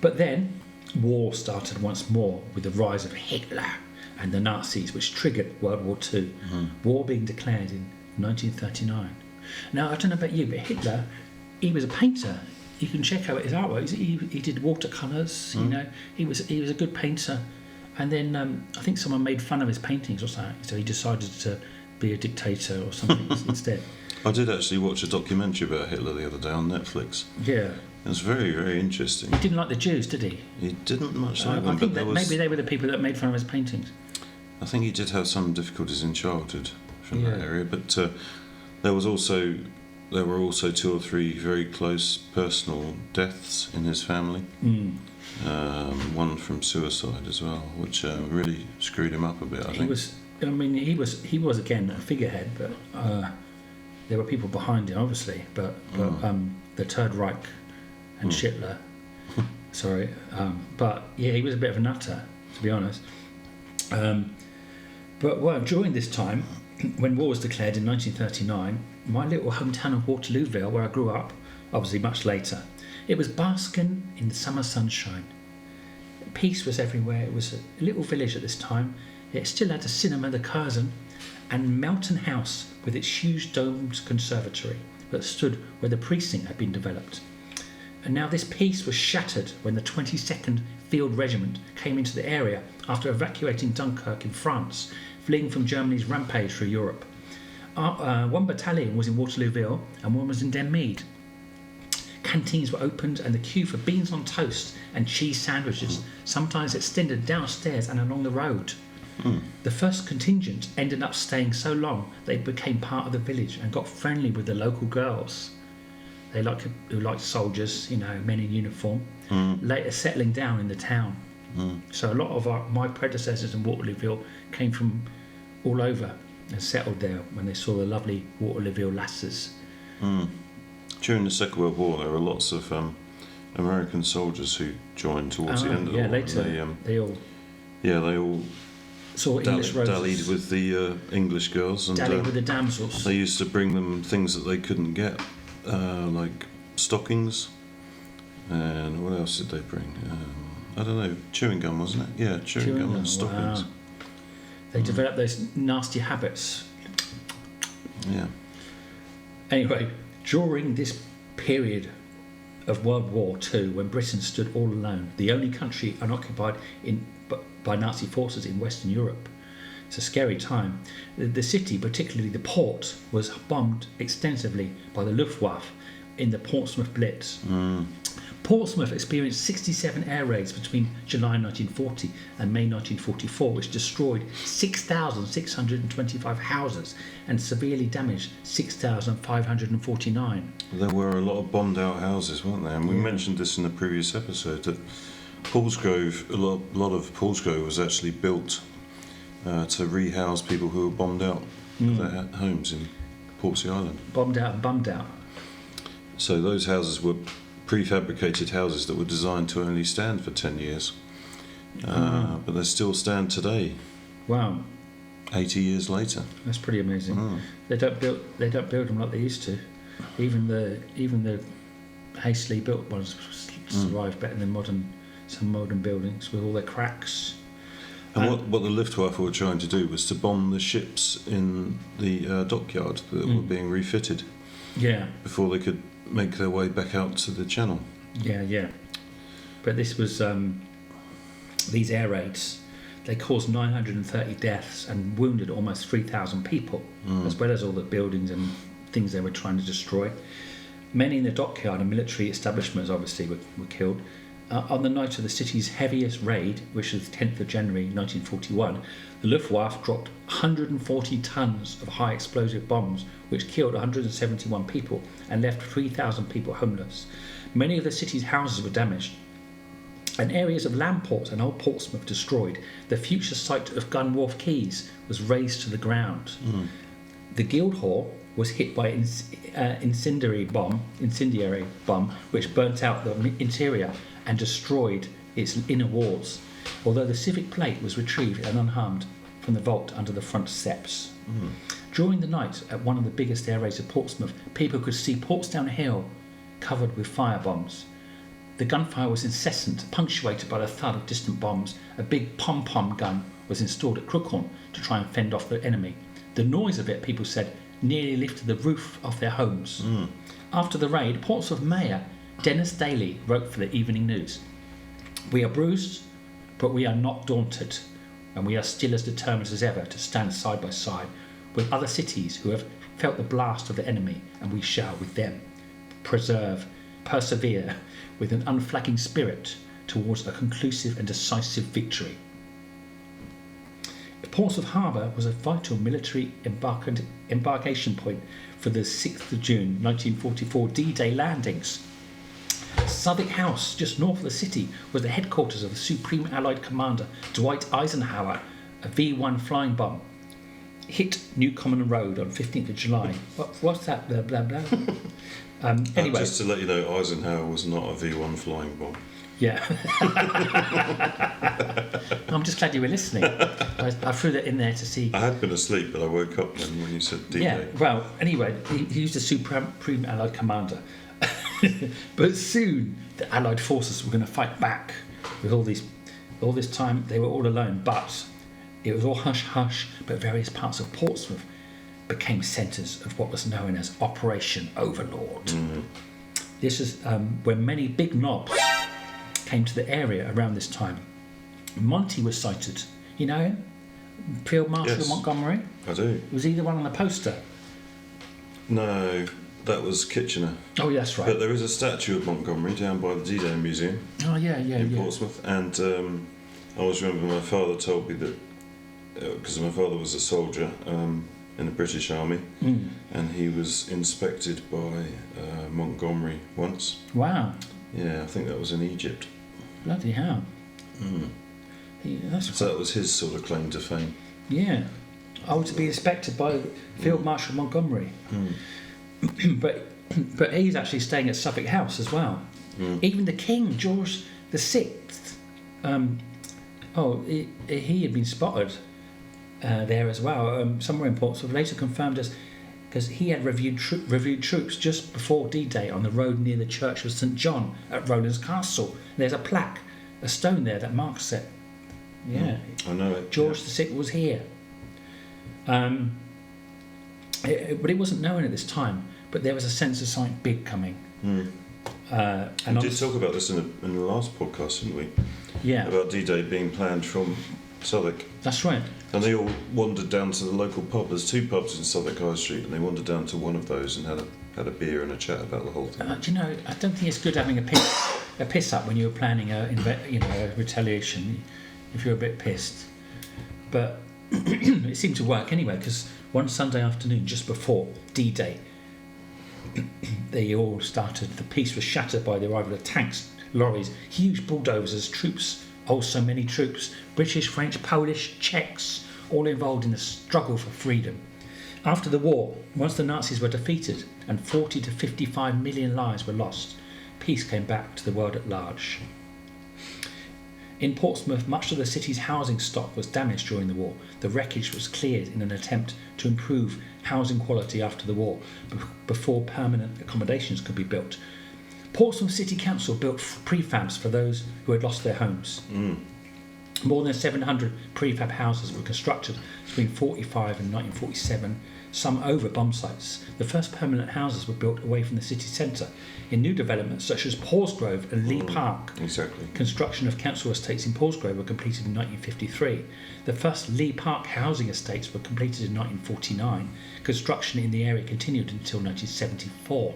But then, war started once more with the rise of Hitler and the Nazis, which triggered World War II, war being declared in 1939. Now, I don't know about you, but Hitler, he was a painter. You can check out his artwork. He did watercolours, you know. He was a good painter. And then I think someone made fun of his paintings or something, so he decided to be a dictator or something instead. I did actually watch a documentary about Hitler the other day on Netflix. Yeah. It was very, very interesting. He didn't like the Jews, did he? He didn't much like them, I think but maybe they were the people that made fun of his paintings. I think he did have some difficulties in childhood from that area, but there were also 2 or 3 very close personal deaths in his family. One from suicide as well, which really screwed him up a bit. I think. He was again a figurehead, but there were people behind him, obviously. But the Third Reich and Hitler, sorry. But yeah, he was a bit of a nutter, to be honest. But during this time, when war was declared in 1939, my little hometown of Waterlooville, where I grew up, obviously much later, it was basking in the summer sunshine. Peace was everywhere. It was a little village at this time. It still had a cinema, the Curzon, and Melton House with its huge domed conservatory that stood where the precinct had been developed. And now this peace was shattered when the 22nd Field Regiment came into the area after evacuating Dunkirk in France, fleeing from Germany's rampage through Europe. One battalion was in Waterlooville and one was in Denmead. Canteens were opened and the queue for beans on toast and cheese sandwiches sometimes extended downstairs and along the road. The first contingent ended up staying so long they became part of the village and got friendly with the local girls. Who liked soldiers, men in uniform, later settling down in the town. So a lot of my predecessors in Waterlooville came from all over and settled there when they saw the lovely Waterlooville lasses. During the Second World War, there were lots of American soldiers who joined towards the end of the war. Later, they all saw English roses. Dallied with the English girls. And dallied with the damsels. They used to bring them things that they couldn't get, like stockings. And what else did they bring? I don't know, chewing gum, wasn't it? Yeah, chewing gum and stockings. Wow. They developed those nasty habits. Yeah. Anyway, during this period of World War II, when Britain stood all alone, the only country unoccupied by Nazi forces in Western Europe, it's a scary time. The city, particularly the port, was bombed extensively by the Luftwaffe in the Portsmouth Blitz. Portsmouth experienced 67 air raids between July 1940 and May 1944, which destroyed 6,625 houses and severely damaged 6,549. There were a lot of bombed out houses, weren't there? And we mentioned this in the previous episode, that Paulsgrove, a lot of Paulsgrove was actually built to rehouse people who were bombed out of their homes in Portsea Island. Bombed out and bummed out. So those houses were prefabricated houses that were designed to only stand for 10 years. But they still stand today. Wow. 80 years later. That's pretty amazing. They don't build them like they used to. Even the hastily built ones survive better than some modern buildings with all their cracks. And what the Luftwaffe were trying to do was to bomb the ships in the dockyard that were being refitted. Yeah. Before they could make their way back out to the channel. Yeah. But this was these air raids. They caused 930 deaths and wounded almost 3,000 people, as well as all the buildings and things they were trying to destroy. Many in the dockyard and military establishments obviously were killed. On the night of the city's heaviest raid, which was the 10th of January 1941, the Luftwaffe dropped 140 tons of high explosive bombs, which killed 171 people and left 3,000 people homeless. Many of the city's houses were damaged, and areas of Lamport and Old Portsmouth destroyed. The future site of Gunwharf Quays was razed to the ground. The Guildhall was hit by an incendiary bomb, which burnt out the interior and destroyed its inner walls, although the civic plate was retrieved and unharmed from the vault under the front steps. During the night, at one of the biggest air raids of Portsmouth, people could see Portsdown Hill covered with firebombs. The gunfire was incessant, punctuated by the thud of distant bombs. A big pom-pom gun was installed at Crookhorn to try and fend off the enemy. The noise of it, people said, nearly lifted the roof off their homes. After the raid, Portsmouth Mayor Dennis Daly wrote for the Evening News, "We are bruised, but we are not daunted, and we are still as determined as ever to stand side by side with other cities who have felt the blast of the enemy, and we shall with them persevere with an unflagging spirit towards a conclusive and decisive victory." Portsmouth Harbour was a vital military embarkation point for the 6th of June 1944 D-Day landings. Southwark House, just north of the city, was the headquarters of the Supreme Allied Commander Dwight Eisenhower. A V-1 flying bomb hit New Common Road on 15th of July. What's that? Blah, blah, blah. Anyway. Just to let you know, Eisenhower was not a V-1 flying bomb. Yeah. I'm just glad you were listening. I threw that in there to see. I had been asleep, but I woke up then when you said D-Day. Yeah, well, anyway, he used the Supreme Allied Commander. But soon, the Allied forces were going to fight back with all this time. They were all alone, but it was all hush-hush, but various parts of Portsmouth became centres of what was known as Operation Overlord. This is when many big knobs came to the area around this time. Monty was sighted. You know him? Field Marshal Montgomery? I do. Was he the one on the poster? No, that was Kitchener. Oh, that's right. But there is a statue of Montgomery down by the D-Day Museum. Oh, yeah. In Portsmouth. And I always remember my father told me that, because my father was a soldier in the British Army, and he was inspected by Montgomery once. Wow. Yeah, I think that was in Egypt. Bloody hell. So that was his sort of claim to fame. Yeah. Oh, to be inspected by Field Marshal Montgomery. But he's actually staying at Suffolk House as well. Even the King, George VI, he had been spotted there as well, somewhere in Portsmouth, later confirmed as because he had reviewed troops just before D-Day on the road near the Church of St John at Rowland's Castle. There's a plaque, a stone there that marks it. Yeah, I know it. George VI was here. But it wasn't known at this time. But there was a sense of something big coming. And we did talk about this in the last podcast, didn't we? Yeah. About D-Day being planned from Southwark. That's right. And they all wandered down to the local pub. There's 2 pubs in Southwark High Street, and they wandered down to one of those and had a beer and a chat about the whole thing. Do you know, I don't think it's good having a piss up when you're planning a retaliation. If you're a bit pissed, but it seemed to work anyway. Because one Sunday afternoon, just before D-Day, they all started. The peace was shattered by the arrival of tanks, lorries, huge bulldozers, troops. Oh, so many troops, British, French, Polish, Czechs, all involved in the struggle for freedom. After the war, once the Nazis were defeated and 40 to 55 million lives were lost, peace came back to the world at large. In Portsmouth, much of the city's housing stock was damaged during the war. The wreckage was cleared in an attempt to improve housing quality after the war, before permanent accommodations could be built. Portsmouth City Council built prefabs for those who had lost their homes. More than 700 prefab houses were constructed between 1945 and 1947, some over bomb sites. The first permanent houses were built away from the city centre in new developments such as Paulsgrove and Lee Park. Exactly. Construction of council estates in Paulsgrove were completed in 1953. The first Lee Park housing estates were completed in 1949. Construction in the area continued until 1974.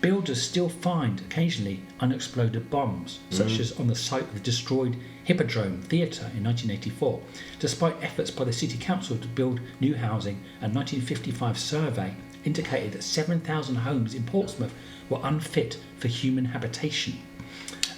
Builders still find occasionally unexploded bombs, such as on the site of the destroyed Hippodrome Theatre in 1984. Despite efforts by the City Council to build new housing, a 1955 survey indicated that 7,000 homes in Portsmouth were unfit for human habitation.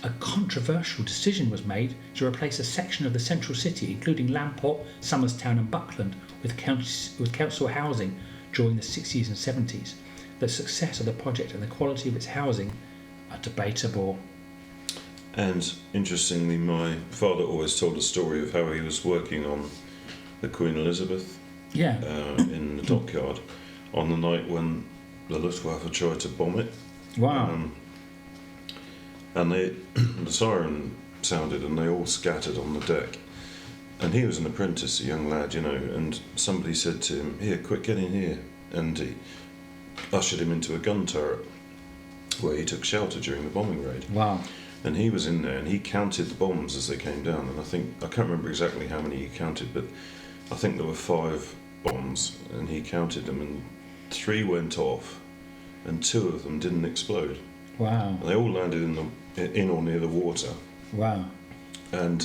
A controversial decision was made to replace a section of the central city, including Lamport, Somerstown and Buckland, with council housing during the 60s and 70s. The success of the project and the quality of its housing are debatable. And interestingly, my father always told a story of how he was working on the Queen Elizabeth in the dockyard on the night when the Luftwaffe tried to bomb it. Wow. And the siren sounded and they all scattered on the deck. And he was an apprentice, a young lad, and somebody said to him, "Here, quick, get in here." And he ushered him into a gun turret where he took shelter during the bombing raid. Wow. And he was in there and he counted the bombs as they came down, and I can't remember exactly how many he counted, but I think there were 5 bombs and he counted them, and 3 went off and 2 of them didn't explode. Wow. And they all landed in or near the water. Wow. And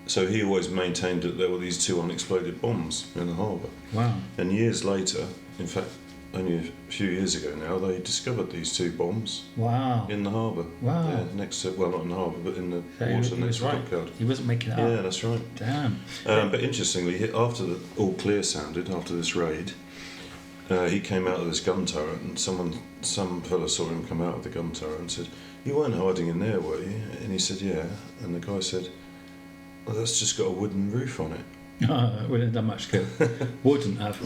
so he always maintained that there were these 2 unexploded bombs in the harbour. Wow. And years later, in fact only a few years ago now, they discovered these 2 bombs. Wow. In the harbour. Wow. Yeah, next to, well, not in the harbour, but in the So water he next was to the right. dockyard. He wasn't making it up. Yeah, that's right. Damn. But interestingly, after the all clear sounded, after this raid, he came out of this gun turret, and some fella saw him come out of the gun turret and said, "You weren't hiding in there, were you?" And he said, "Yeah." And the guy said, Well, that's just got a wooden roof on it. We didn't have much good. Wouldn't have.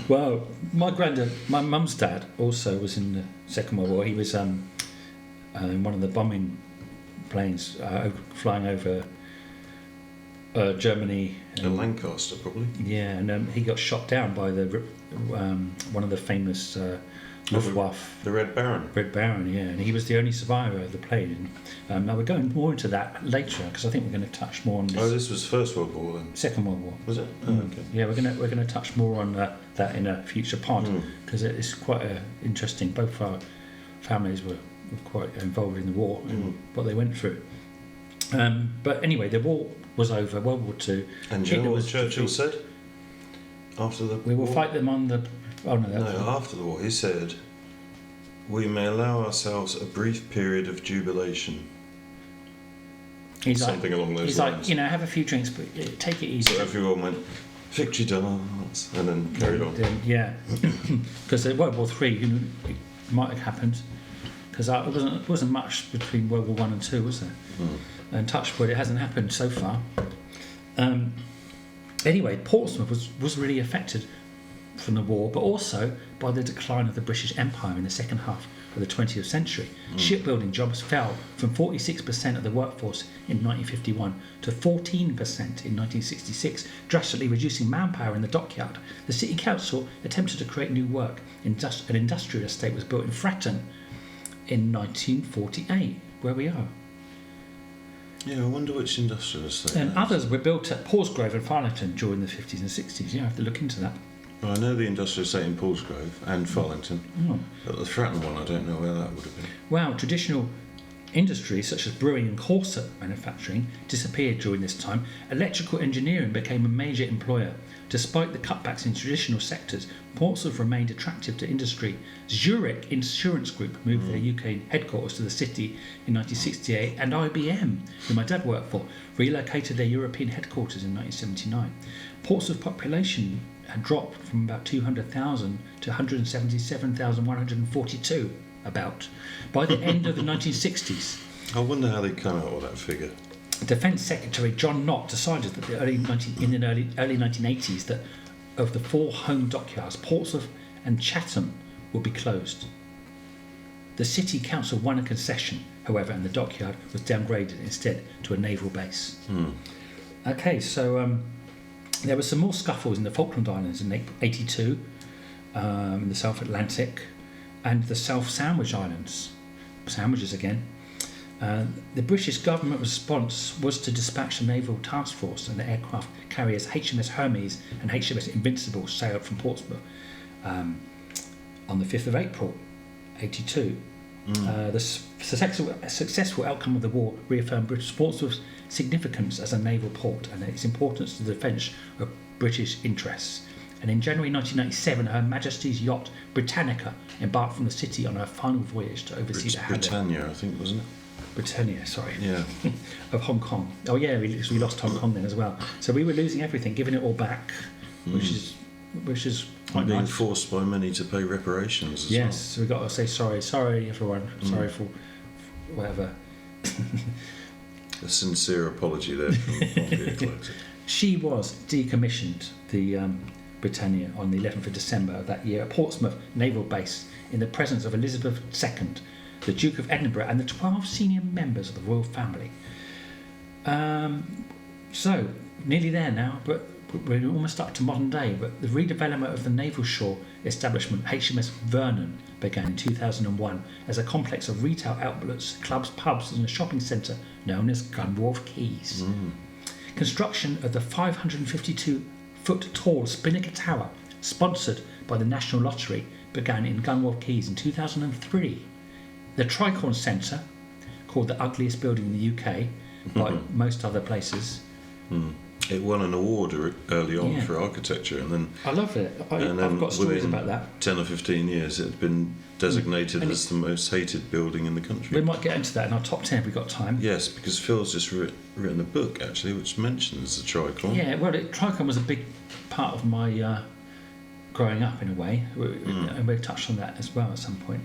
Well, my mum's dad also was in the Second World War. He was in one of the bombing planes flying over Germany. In Lancaster, probably. Yeah, and he got shot down by one of the famous Luftwaffe. The Red Baron. Red Baron, yeah, and he was the only survivor of the plane. Now we're going more into that later because I think we're going to touch more on this. Oh, this was First World War then. Second World War. Was it? Oh, okay. Yeah, we're going to touch more on that in a future pod because it's quite interesting. Both our families were quite involved in the war and what they went through. But anyway, the war was over. World War II. And you know what Churchill said after the we will war? Fight them on the. Oh no! After the war, he said, "We may allow ourselves a brief period of jubilation." Something along those lines. He's like, have a few drinks, but take it easy. So everyone went, "Victory dance," and then carried on. Yeah, because World War III might have happened because it wasn't much between World War I and II, was there? And touch wood, it hasn't happened so far. Anyway, Portsmouth was really affected from the war, but also by the decline of the British Empire in the second half of the 20th century. Shipbuilding jobs fell from 46% of the workforce in 1951 to 14% in 1966, drastically reducing manpower in the dockyard. The City Council attempted to create new work. An industrial estate was built in Fratton in 1948, where we are. Yeah, I wonder which industrial estate. And others were built at Portsgrove and Farlington during the 50s and 60s. You have to look into that. Well, I know the industrial estate in Portsgrove and Farlington, but the Fratton one, I don't know where that would have been. Well, traditional industries such as brewing and corset manufacturing disappeared during this time. Electrical engineering became a major employer. Despite the cutbacks in traditional sectors, Portsmouth remained attractive to industry. Zurich Insurance Group moved their UK headquarters to the city in 1968, and IBM, who my dad worked for, relocated their European headquarters in 1979. Portsmouth's population had dropped from about 200,000 to 177,142, about, by the end of the 1960s. I wonder how they come out with that figure. Defence Secretary John Knott decided that in the early 1980s that of the 4 home dockyards, Portsmouth and Chatham would be closed. The City Council won a concession, however, and the dockyard was downgraded instead to a naval base. Okay, so there were some more scuffles in the Falkland Islands in 1982, in the South Atlantic, and the South Sandwich Islands, sandwiches again. The British government response was to dispatch a naval task force, and the aircraft carriers HMS Hermes and HMS Invincible sailed from Portsmouth on the 5th of April 1982. The successful outcome of the war reaffirmed Portsmouth's significance as a naval port and its importance to the defence of British interests. And in January 1997, Her Majesty's yacht Britannica embarked from the city on her final voyage to oversee the handling. Britannia, I think, wasn't it? Britannia, sorry. Yeah. Of Hong Kong. Oh yeah, we lost Hong Kong then as well. So we were losing everything, giving it all back, which is quite being nice. forced by many to pay reparations as yes, so we got to say sorry everyone, sorry for whatever. A sincere apology there from Pompey Eclectic. She was decommissioned, the Britannia, on the 11th of December of that year at Portsmouth Naval Base in the presence of Elizabeth II, the Duke of Edinburgh, and the 12 senior members of the royal family. So, nearly there now, but we're almost up to modern day. But the redevelopment of the naval shore establishment HMS Vernon began in 2001 as a complex of retail outlets, clubs, pubs, and a shopping centre known as Gunwharf Quays. Construction of the 552-foot tall Spinnaker Tower, sponsored by the National Lottery, began in Gunwharf Quays in 2003. The Tricorn Centre, called the ugliest building in the UK, like most other places. It won an award early on for architecture, and then I love it. I've got stories about that. 10 or 15 years, it had been designated as the most hated building in the country. We might get into that in our top 10 if we've got time. Yes, because Phil's just written a book, actually, which mentions the Tricorn. Yeah, well, Tricorn was a big part of my growing up, in a way, and we've touched on that as well at some point.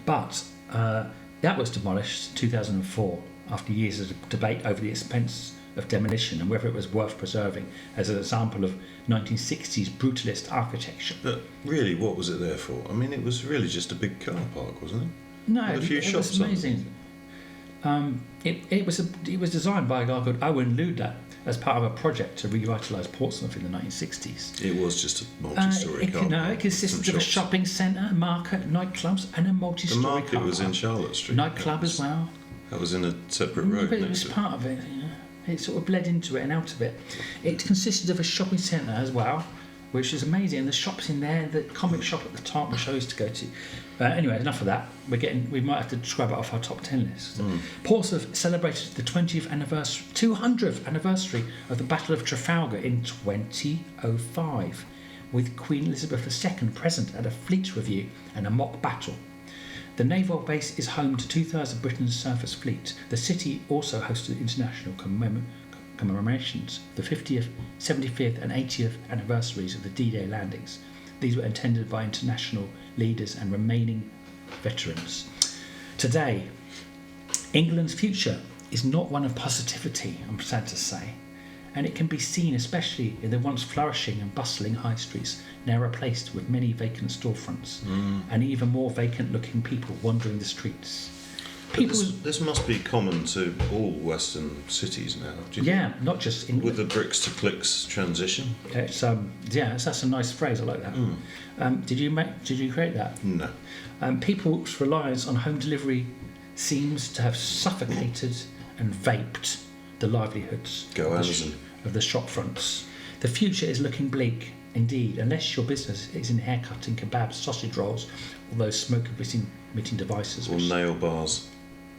But that was demolished in 2004 after years of debate over the expense of demolition and whether it was worth preserving as an example of 1960s brutalist architecture. But really, what was it there for? I mean, it was really just a big car park, wasn't it? No, With a few it shops was amazing. It was designed by a guy called Owen Ludler as part of a project to revitalise Portsmouth in the 1960s. It was just a multi-storey car park. No, it consisted of a shopping centre, a market, nightclubs, and a multi-storey car park. The market was in Charlotte Street. Nightclub as well. That was in a separate road. But it was part of it. You know. It sort of bled into it and out of it. It consisted of a shopping centre as well, which is amazing. And the shops in there, the comic shop at the top, which I used to go to. Anyway, enough of that. We might have to scrub it off our top 10 list. Portsmouth celebrated the 200th anniversary of the Battle of Trafalgar in 2005, with Queen Elizabeth II present at a fleet review and a mock battle. The naval base is home to 2/3 of Britain's surface fleet. The city also hosted international commemorations, the 50th, 75th and 80th anniversaries of the D-Day landings. These were attended by international leaders and remaining veterans. Today, England's future is not one of positivity, I'm sad to say, and it can be seen especially in the once flourishing and bustling high streets, now replaced with many vacant storefronts and even more vacant-looking people wandering the streets. This must be common to all Western cities now. Do you think? Not just England. With the bricks to clicks transition. It's that's a nice phrase. I like that. Did you create that? No. People's reliance on home delivery seems to have suffocated and vaped the livelihoods of the shop fronts. The future is looking bleak indeed, unless your business is in haircutting, kebabs, sausage rolls, or those smoke-emitting devices. Or nail bars.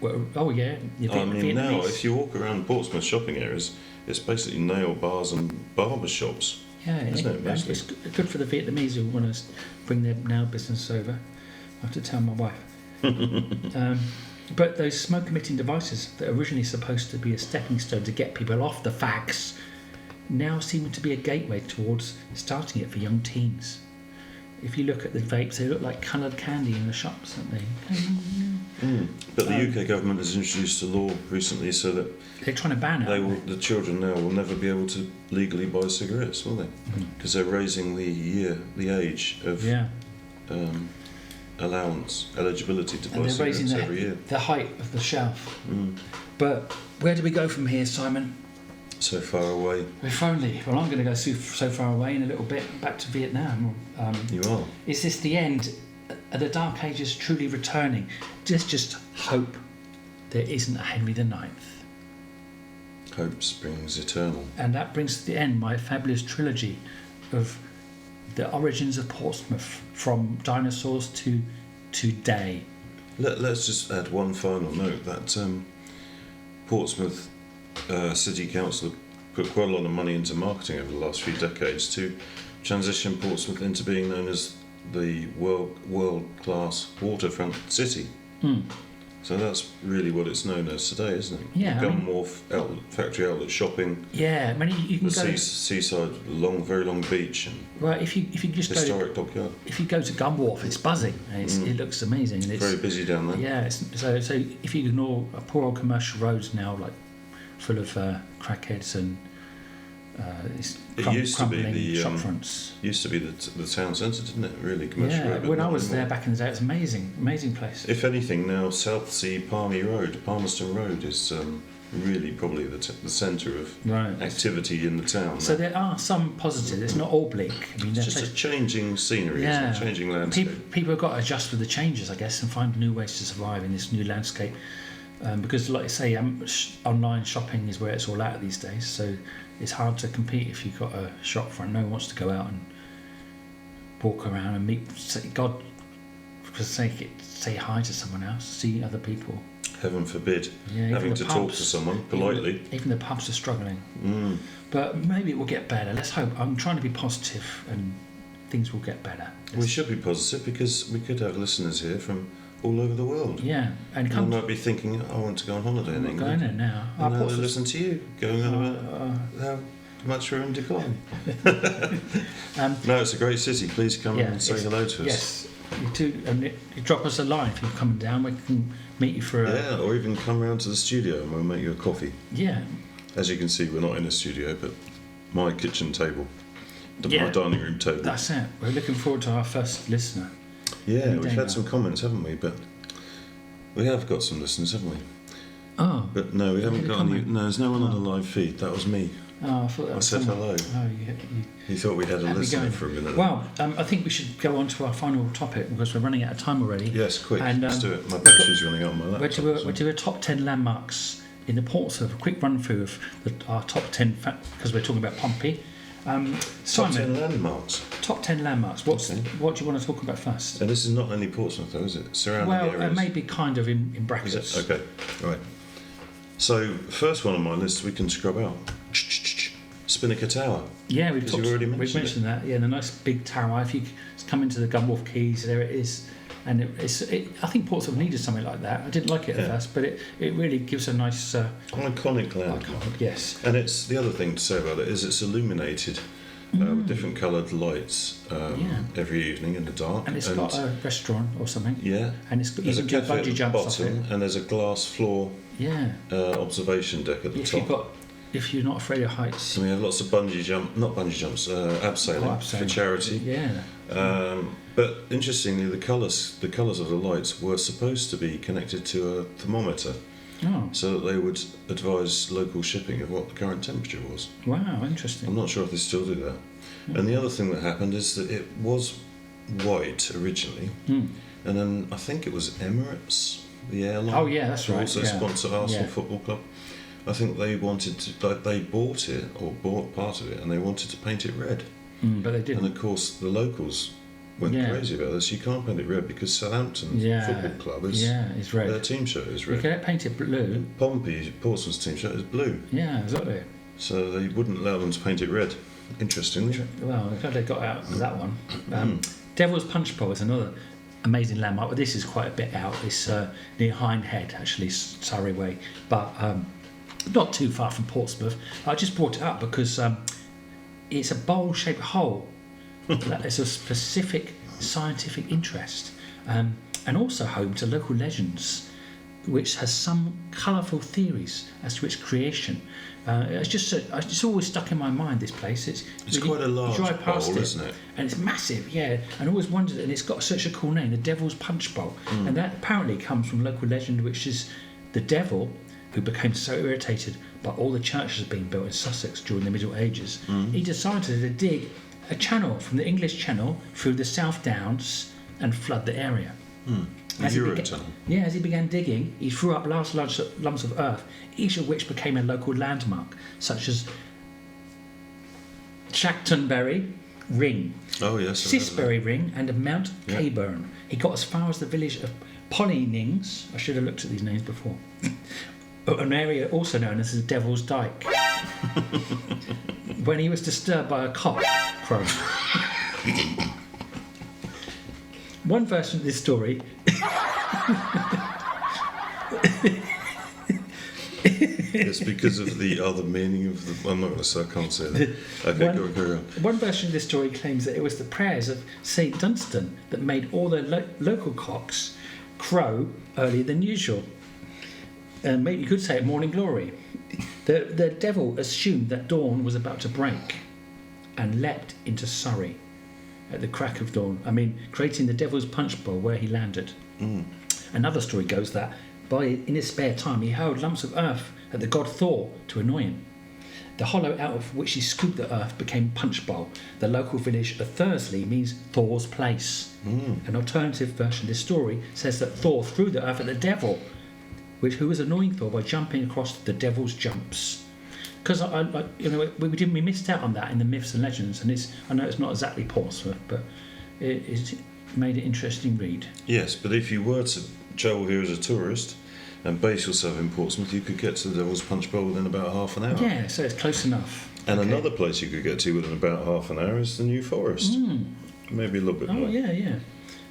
Well, oh yeah. I mean, now if you walk around Portsmouth shopping areas, it's basically nail bars and barber shops. Yeah, isn't it? Mostly? It's good for the Vietnamese who want to bring their nail business over. I have to tell my wife. But those smoke-emitting devices that are originally supposed to be a stepping stone to get people off the fags now seem to be a gateway towards starting it for young teens. If you look at the vapes, they look like coloured candy in the shops, don't they? But the UK government has introduced a law recently so that they're trying to ban it. The children now will never be able to legally buy cigarettes, will they? Because they're raising the age of eligibility to buy cigarettes every year. The height of the shelf. But where do we go from here, Simon? So far away. If only. Well, I'm going to go so far away in a little bit, back to Vietnam. You are. Is this the end? Are the Dark Ages truly returning? Just hope there isn't a Henry IX. Hope springs eternal. And that brings to the end my fabulous trilogy of the origins of Portsmouth, from dinosaurs to today. Let's just add one final note that Portsmouth City Council put quite a lot of money into marketing over the last few decades to transition Portsmouth into being known as the world-class waterfront city. So that's really what it's known as today, isn't it? Yeah. Gun Wharf, factory outlet shopping. Yeah, you can go seaside, very long beach, and if you just historic dockyard. If you go to Gun Wharf, it's buzzing. And it looks amazing. And it's very busy down there. Yeah. So if you ignore poor old commercial roads now, like full of crackheads and it used to be the shop fronts. Used to be the town centre, didn't it? Really commercial road. When I was there back in the day, it was amazing place. If anything, now Southsea Palmerston Road is really probably the centre of activity in the town. So there are some positives. It's not all bleak. I mean, it's just a changing scenery, a changing landscape. People have got to adjust with the changes, I guess, and find new ways to survive in this new landscape. Because, like I say, online shopping is where it's all at these days. So it's hard to compete if you've got a shop front. No one wants to go out and walk around and meet. God, for sake, say hi to someone else, see other people. Heaven forbid, having to talk to someone politely. Even the pubs are struggling. But maybe it will get better. Let's hope. I'm trying to be positive, and things will get better. We should be positive because we could have listeners here from all over the world. Yeah, and they might be thinking, I want to go on holiday in England. Going there now. And now they listen to you going on about how much we're in decline. No, it's a great city. Please come and say hello to us. Yes, you too. And you drop us a line if you're coming down. We can meet you for or even come round to the studio and we'll make you a coffee. Yeah, As you can see, we're not in a studio, but my kitchen table, my dining room table. That's it. We're looking forward to our first listener. Yeah, we've had some comments, haven't we? But we have got some listeners, haven't we? Oh. But no, we haven't got any. No, there's no one on the live feed. That was me. Oh, I thought that I was said someone. hello. Oh, You thought we had a listener for a minute. Well, I think we should go on to our final topic because we're running out of time already. Yes, quick. And, let's do it. My battery's running out on my laptop. We'll do a top 10 landmarks in the Portsmouth. A quick run through of our top 10 because we're talking about Pompey. Simon, top 10 landmarks. Top 10 landmarks. What do you want to talk about first? And this is not only Portsmouth, though, is it? Surrounding areas. Well, maybe kind of in brackets. Okay, right. So, first one on my list we can scrub out. Spinnaker Tower. Yeah, we've mentioned that. Yeah, the nice big tower. If you come into the Gunwharf Quays, there it is. And I think Portsmouth needed something like that. I didn't like it at first, but it really gives a nice iconic landmark. Yes. And it's the other thing to say about it is it's illuminated with different coloured lights every evening in the dark. And it's got a restaurant or something. Yeah. And there's a cafe at the bottom, and there's a glass floor. Yeah. Observation deck at the top. If you're not afraid of heights. And we have lots of abseiling for charity. Yeah. But interestingly, the colours of the lights were supposed to be connected to a thermometer, so that they would advise local shipping of what the current temperature was. Wow, interesting. I'm not sure if they still do that. And the other thing that happened is that it was white originally, and then I think it was Emirates, the airline. Oh yeah, that's right. Also sponsor Arsenal Football Club. I think they wanted to, they bought it or bought part of it, and they wanted to paint it red. But they didn't. And of course, the locals went crazy about this. You can't paint it red because Southampton Football Club is red. Their team shirt is red. You can't paint it blue. And Portsmouth's team shirt is blue. Yeah, exactly. So they wouldn't allow them to paint it red. Interestingly. Well, I'm glad they got out of that one. Devil's Punch Bowl is another amazing landmark, but this is quite a bit out. It's near Hindhead, actually, Surrey way, but not too far from Portsmouth. I just brought it up because it's a bowl-shaped hole that is of specific scientific interest, and also home to local legends, which has some colourful theories as to its creation. It's always stuck in my mind, this place. It's really, quite a large bowl, isn't it? And it's massive, yeah. And I always wondered, and it's got such a cool name, the Devil's Punch Bowl. And that apparently comes from local legend, which is the devil, who became so irritated by all the churches being built in Sussex during the Middle Ages, he decided to dig a channel from the English Channel through the South Downs and flood the area. As he began digging, he threw up large lumps of earth, each of which became a local landmark, such as Shactonbury Ring, Sisbury Ring, and Mount Caburn. He got as far as the village of Pollynings. I should have looked at these names before. An area also known as the Devil's Dyke, when he was disturbed by a cock crow. One version of this story it's because of the other meaning of the... I'm not going to say, I can't say that. Okay, go on. One version of this story claims that it was the prayers of St Dunstan that made all the local cocks crow earlier than usual. Maybe you could say it morning glory. The devil assumed that dawn was about to break and leapt into Surrey at the crack of dawn. Creating the Devil's Punch Bowl where he landed. Another story goes that in his spare time he hurled lumps of earth at the god Thor to annoy him. The hollow out of which he scooped the earth became Punch Bowl. The local village of Thursley means Thor's place. An alternative version of this story says that Thor threw the earth at the devil, who was annoying Thor by jumping across the devil's jumps. Because we missed out on that in the myths and legends, and I know it's not exactly Portsmouth, but it made an interesting read. Yes, but if you were to travel here as a tourist and base yourself in Portsmouth, you could get to the Devil's Punch Bowl within about half an hour. Yeah, so it's close enough. And another place you could get to within about half an hour is the New Forest. Maybe a little bit more. Oh, yeah.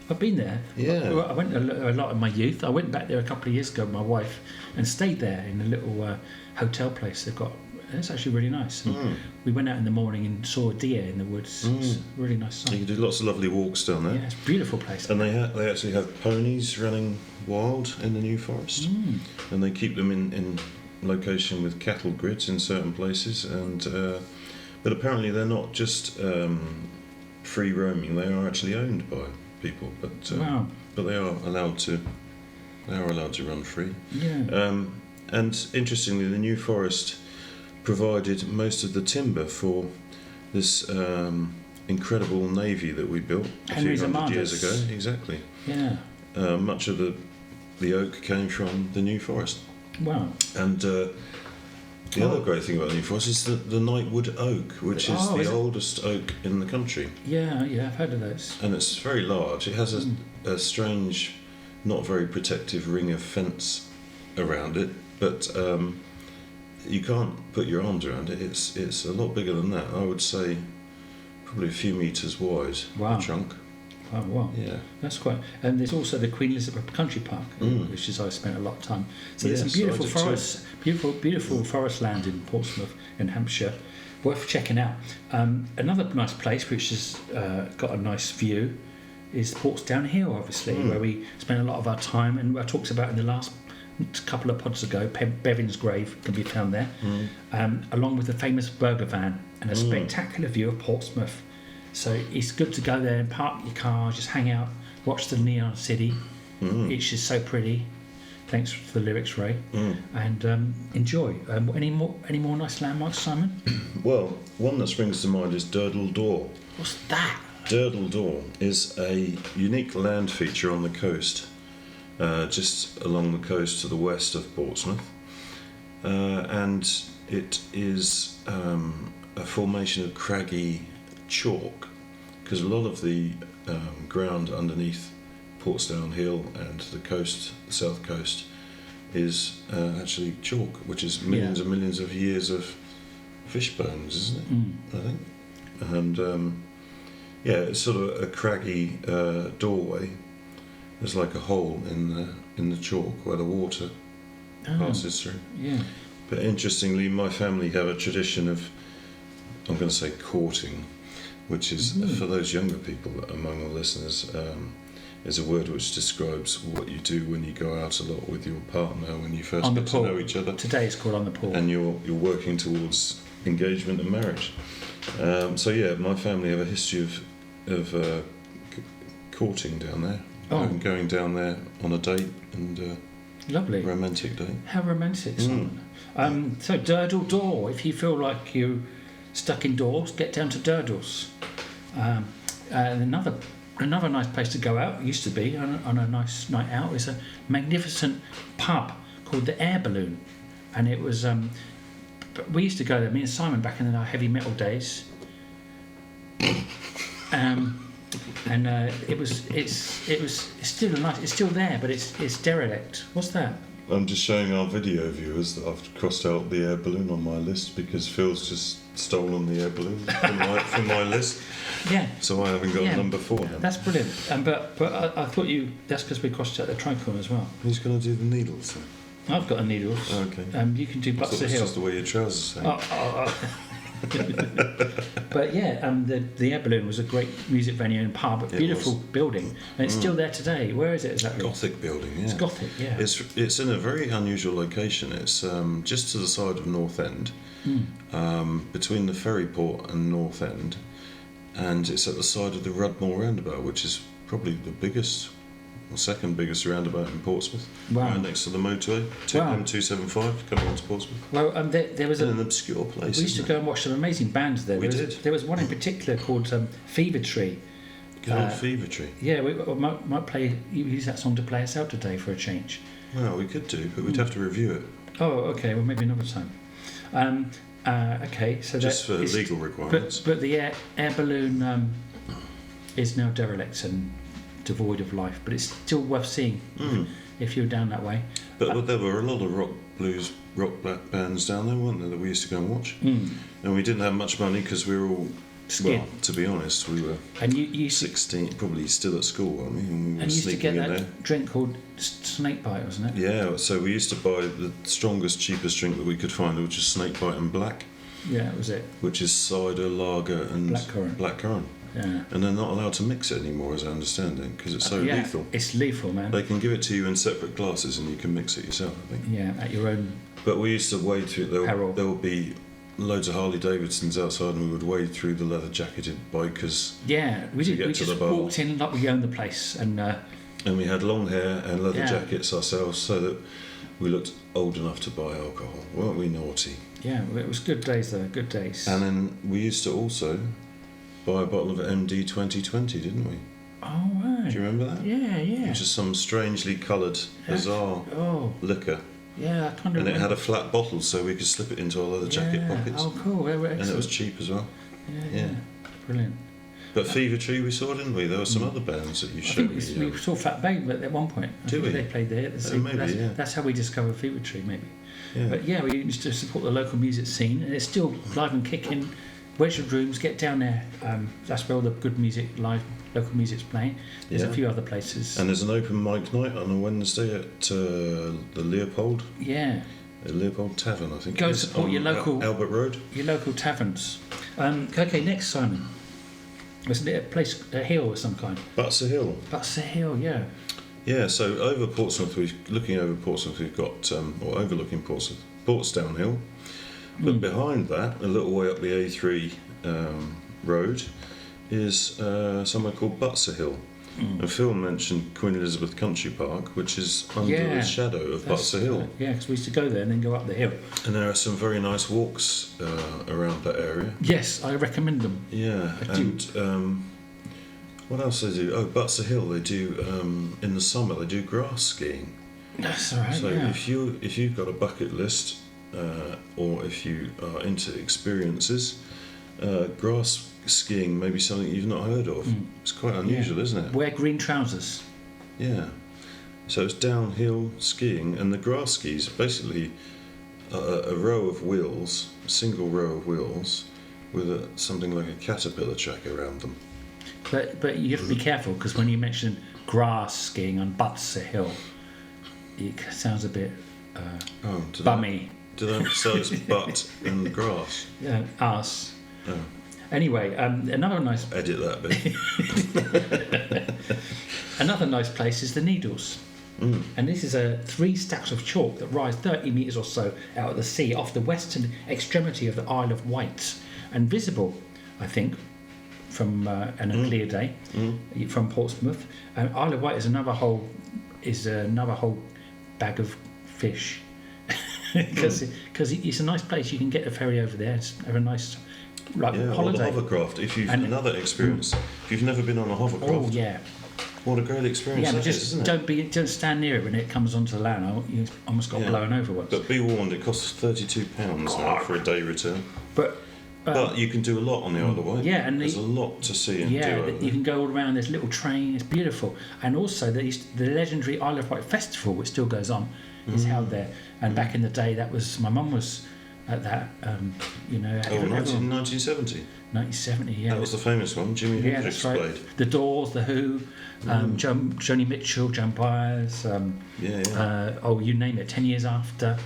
I've been there. Yeah. I went a lot in my youth. I went back there a couple of years ago with my wife and stayed there in a little hotel place they've got. It's actually really nice. We went out in the morning and saw a deer in the woods. It's a really nice sight. You can do lots of lovely walks down there. Yeah, it's a beautiful place. And they actually have ponies running wild in the New Forest. And they keep them in location with cattle grids in certain places, and but apparently they're not just free roaming. They are actually owned by people, but Wow. but they are allowed to run free. Yeah. And interestingly, the New Forest provided most of the timber for this incredible navy that we built a few hundred years ago. Exactly. Yeah. Much of the oak came from the New Forest. Wow. And the other great thing about the New Forest is the Nightwood oak, which is the oldest oak in the country. Yeah, I've heard of those. And it's very large. It has a strange, not very protective ring of fence around it, but you can't put your arms around it. It's a lot bigger than that. I would say probably a few metres wide. Wow. The trunk. Oh, wow. Yeah. That's quite. And there's also the Queen Elizabeth Country Park, which is I spent a lot of time. So there's some beautiful forests, beautiful forest land in Portsmouth in Hampshire, worth checking out. Another nice place which has got a nice view is Portsdown Hill, obviously, where we spend a lot of our time, and I talked about in the last couple of pods ago, Bevan's grave can be found there, along with the famous burger van and a spectacular view of Portsmouth. So it's good to go there and park your car, just hang out, watch the neon city. It's just so pretty. Thanks for the lyrics, Ray. And enjoy. Any more nice landmarks, Simon? Well, one that springs to mind is Durdle Door. What's that? Durdle Door is a unique land feature on the coast, just along the coast to the west of Portsmouth, and it is a formation of craggy chalk, because a lot of the ground underneath Portsdown Hill and the coast, the south coast, is actually chalk, which is millions and millions of years of fish bones, isn't it? I think. And it's sort of a craggy doorway. There's like a hole in the chalk where the water passes through. Yeah. But interestingly, my family have a tradition of, I'm going to say, courting, which is, for those younger people among the listeners, is a word which describes what you do when you go out a lot with your partner, when you first get to know each other. Today it's called on the pool. And you're working towards engagement and marriage. My family have a history of courting down there. Going down there on a date and lovely romantic date. How romantic, Simon. So Durdle Door, if you feel like you're stuck indoors, get down to Durdles. Another nice place to go out, used to be on a nice night out, is a magnificent pub called the Air Balloon, and it was we used to go there, me and Simon, back in our heavy metal days. It's still nice. It's still there, but it's derelict. What's that? I'm just showing our video viewers that I've crossed out the air balloon on my list because Phil's just stolen the air balloon from my list. Yeah. So I haven't got number 4 now. That's brilliant. But I thought that's because we crossed out the tricorn as well. Who's going to do the needles then? I've got the needles. Okay. You can do Butts of Hill. It's just the way your trousers hang. But the Air Balloon was a great music venue and pub, beautiful building, and it's still there today. Where is it exactly? Gothic building, yeah. It's Gothic, yeah. It's in a very unusual location. It's just to the side of North End, between the ferry port and North End, and it's at the side of the Rudmore roundabout, which is probably the biggest or second biggest roundabout in Portsmouth. Wow. Right next to the motorway, M275 coming onto Portsmouth. Well, there was an obscure place. We used to go and watch some amazing bands there. We did. There was one in particular called Fever Tree. Good old Fever Tree. Yeah, we might use that song to play us out today for a change. Well, we could do, but we'd have to review it. Oh, okay. Well, maybe another time. Okay, so just for legal requirements. But the air balloon is now derelict and devoid of life, but it's still worth seeing if you're down that way. But there were a lot of rock black bands down there, weren't there, that we used to go and watch? And we didn't have much money because we were all well, to be honest, we were 16, probably still at school, weren't we? And we were used to get that there. drink called Snakebite, wasn't it? Yeah, so we used to buy the strongest, cheapest drink that we could find, which is Snakebite and Black. Yeah, that was it. Which is cider, lager and blackcurrant. Yeah. And they're not allowed to mix it anymore, as I understand it, because it's so lethal. It's lethal, man. They can give it to you in separate glasses and you can mix it yourself, I think. Yeah, at your own But we used to wade through. There would be loads of Harley Davidsons outside, and we would wade through the leather jacketed bikers. Yeah, we did. We just walked in like we owned the place, and we had long hair and leather jackets ourselves, so that we looked old enough to buy alcohol. Weren't we naughty? Yeah, it was good days though. Good days. And then we used to also buy a bottle of MD 2020, didn't we? Oh right. Do you remember that? Yeah. Which is some strangely coloured, bizarre liquor. Yeah, I kind of. And it had a flat bottle, so we could slip it into our leather jacket pockets. Oh, cool. And it was cheap as well. Yeah. Brilliant. But Fever Tree we saw, didn't we? There were some other bands that you showed me. We saw Fat Babe at one point. Did we? They played there. That's how we discovered Fever Tree, maybe. Yeah. But yeah, we used to support the local music scene, and it's still live and kicking. Wedgwood Rooms, get down there. That's where all the good music, local music's playing. There's a few other places. And there's an open mic night on a Wednesday at the Leopold. Yeah. The Leopold Tavern, I think. Go support your local Albert Road. Your local taverns. Okay, next, Simon. Wasn't it a hill of some kind? Butser Hill. Butser Hill, yeah. Yeah, so over Portsmouth, looking over Portsmouth, we've got, or overlooking Portsmouth, Portsdown Hill. But behind that, a little way up the A3 road, is somewhere called Butser Hill. And Phil mentioned Queen Elizabeth Country Park, which is under the shadow of Butser Hill. Yeah, because we used to go there and then go up the hill. And there are some very nice walks around that area. Yes, I recommend them. Yeah, what else they do? Oh, Butser Hill, they do, in the summer, they do grass skiing. That's all right, So if you've got a bucket list, or if you are into experiences, grass skiing may be something you've not heard of. It's quite unusual, isn't it? Wear green trousers. Yeah. So it's downhill skiing, and the grass skis are basically a row of wheels, a single row of wheels, with something like a caterpillar track around them. But you have to be careful, because when you mention grass skiing on Butser Hill, it sounds a bit bummy. Did I emphasise butt and grass? Yeah, arse. Oh. Anyway, another nice... Edit that bit. Another nice place is the Needles. And this is 3 stacks of chalk that rise 30 metres or so out of the sea off the western extremity of the Isle of Wight, and visible, I think, from on a clear day from Portsmouth. Isle of Wight is another whole bag of fish, because it's a nice place. You can get a ferry over there. Have a nice holiday. Or the hovercraft. If you've another experience, if you've never been on a hovercraft. Oh yeah. What a great experience! Yeah, but isn't it? don't stand near it when it comes onto the land. You almost got blown over once. But be warned, it costs £32 now for a day return. But you can do a lot on the Isle of Wight. Yeah, and there's a lot to see and do. Yeah, you can go all around. There's a little train. It's beautiful, and also the legendary Isle of Wight festival, which still goes on, is held there. And back in the day, that was my mum was at that. 1970. 1970, yeah. That was the famous one. Jimi Hendrix that's right. played. The Doors, The Who, Joni Mitchell, Joan Baez. You name it. 10 years after.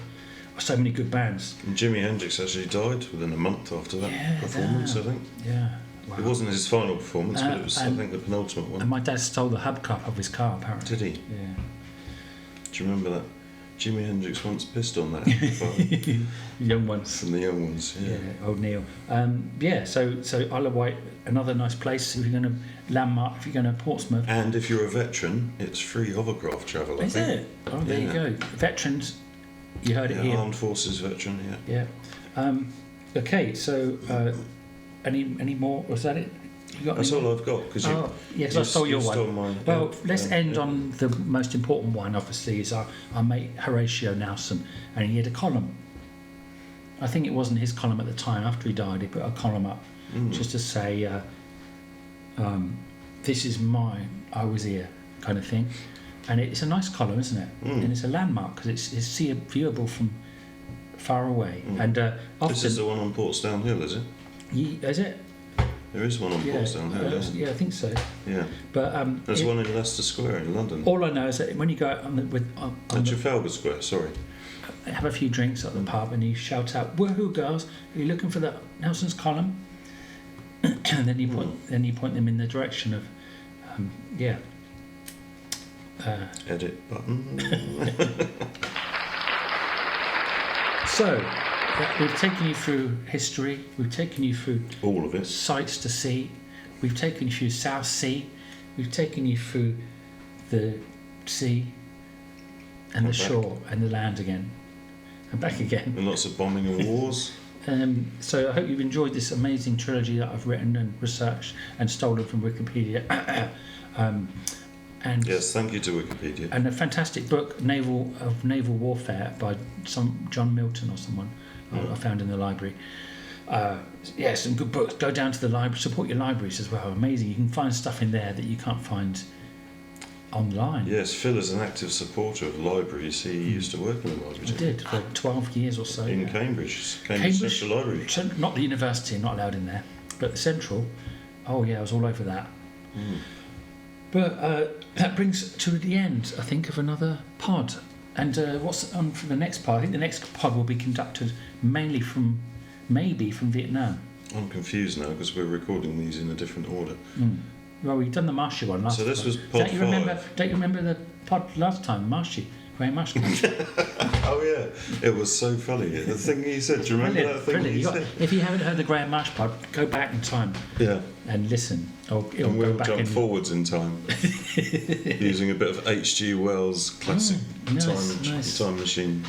So many good bands. And Jimi Hendrix actually died within a month after that performance, I think. Yeah. Wow. It wasn't his final performance, but it was, I think, the penultimate one. And my dad stole the hubcap of his car, apparently. Did he? Yeah. Do you remember that? Jimi Hendrix once pissed on that. Young ones. From the young ones, yeah. Old Neil. So Isle of Wight, another nice place if you're going to landmark, if you're going to Portsmouth. And if you're a veteran, it's free hovercraft travel, I think. Is it? Oh, there you go. Veterans, you heard it here. Armed Forces veteran, yeah. Okay, so any more? Was that it? That's all I've got. Because I stole your one. Mine. Well, let's end on the most important one, obviously, is our mate Horatio Nelson, and he had a column. I think it wasn't his column at the time. After he died, he put a column up just to say, this is mine, I was here, kind of thing. And it's a nice column, isn't it? And it's a landmark, because it's viewable from far away. And often, this is the one on Portsdown Hill, is it? Is it? There is one on Portsdown Hill, yeah, I think so. Yeah. But there's one in Leicester Square in London. All I know is that when you go out on Trafalgar Square, sorry. Have a few drinks at the pub and you shout out, "Woohoo, girls! Are you looking for the Nelson's column?" And then you point them in the direction of, edit button. So, we've taken you through history, we've taken you through all of it, sights to see, we've taken you through South Sea, we've taken you through the sea and the shore and the land again and back again. And lots of bombing and wars. So I hope you've enjoyed this amazing trilogy that I've written and researched and stolen from Wikipedia. And yes, thank you to Wikipedia. And a fantastic book, Naval Warfare, by some John Milton or someone I found in the library. Some good books. Go down to the library, support your libraries as well. Amazing. You can find stuff in there that you can't find online. Yes, Phil is an active supporter of libraries. He used to work in the library. I did for 12 years or so. In Cambridge Central Library. Not the university, not allowed in there, but the Central. Oh yeah, I was all over that. But that brings to the end, I think, of another pod. And what's on for the next pod? I think the next pod will be conducted mainly from Vietnam. I'm confused now because we're recording these in a different order. Well, we've done the Marshy one last time. So this was pod 5. Don't you remember the pod last time, Marshy? Graham Marsh. Oh yeah, it was so funny. The thing he said. Do you remember that thing he said? If you haven't heard the Graham Marsh pod, go back in time. Yeah. And listen. And we'll jump forwards in time using a bit of H.G. Wells' classic time machine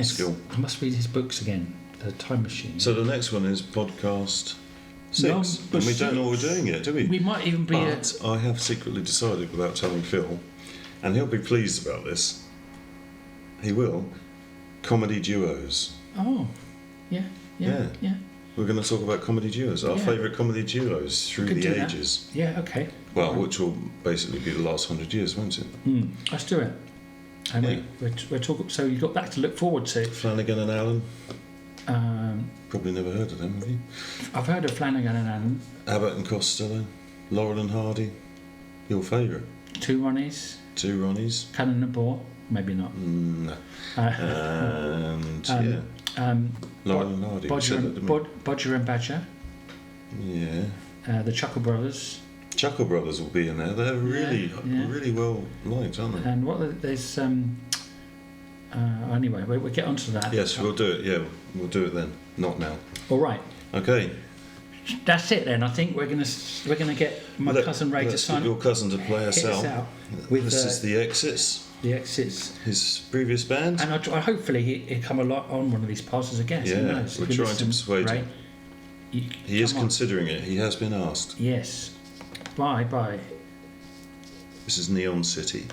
skill. I must read his books again. The Time Machine. So the next one is podcast 6, and we don't know what we're doing yet, do we? We might even be. But I have secretly decided, without telling Phil, and he'll be pleased about this. He will. Comedy duos. Oh, yeah. We're going to talk about comedy duos, our favourite comedy duos through the ages. That. Yeah, okay. Well, which will basically be the last 100 years, won't it? Let's do it. And we're talking. So you've got that to look forward to. Flanagan and Allen. Probably never heard of them, have you? I've heard of Flanagan and Allen. Abbott and Costello. Laurel and Hardy. Your favourite? Two Ronnies. Cannon and Ball. Maybe not. No. Laurel and Hardy. Bodger and Badger. Yeah. The Chuckle Brothers. Chuckle Brothers will be in there. They're really well liked, aren't they? And there's anyway, we'll get onto that. Yes, we'll do it. Yeah, we'll do it then. Not now. All right. Okay. That's it then. I think we're gonna get my cousin Ray to sign. Your cousin to play us out. This is the Exits. The Exits. His previous band. And hopefully he'll come a lot on one of these pods as a guest. Yeah, who knows? we're trying to persuade him. He is considering it. He has been asked. Yes. Bye. This is Neon City.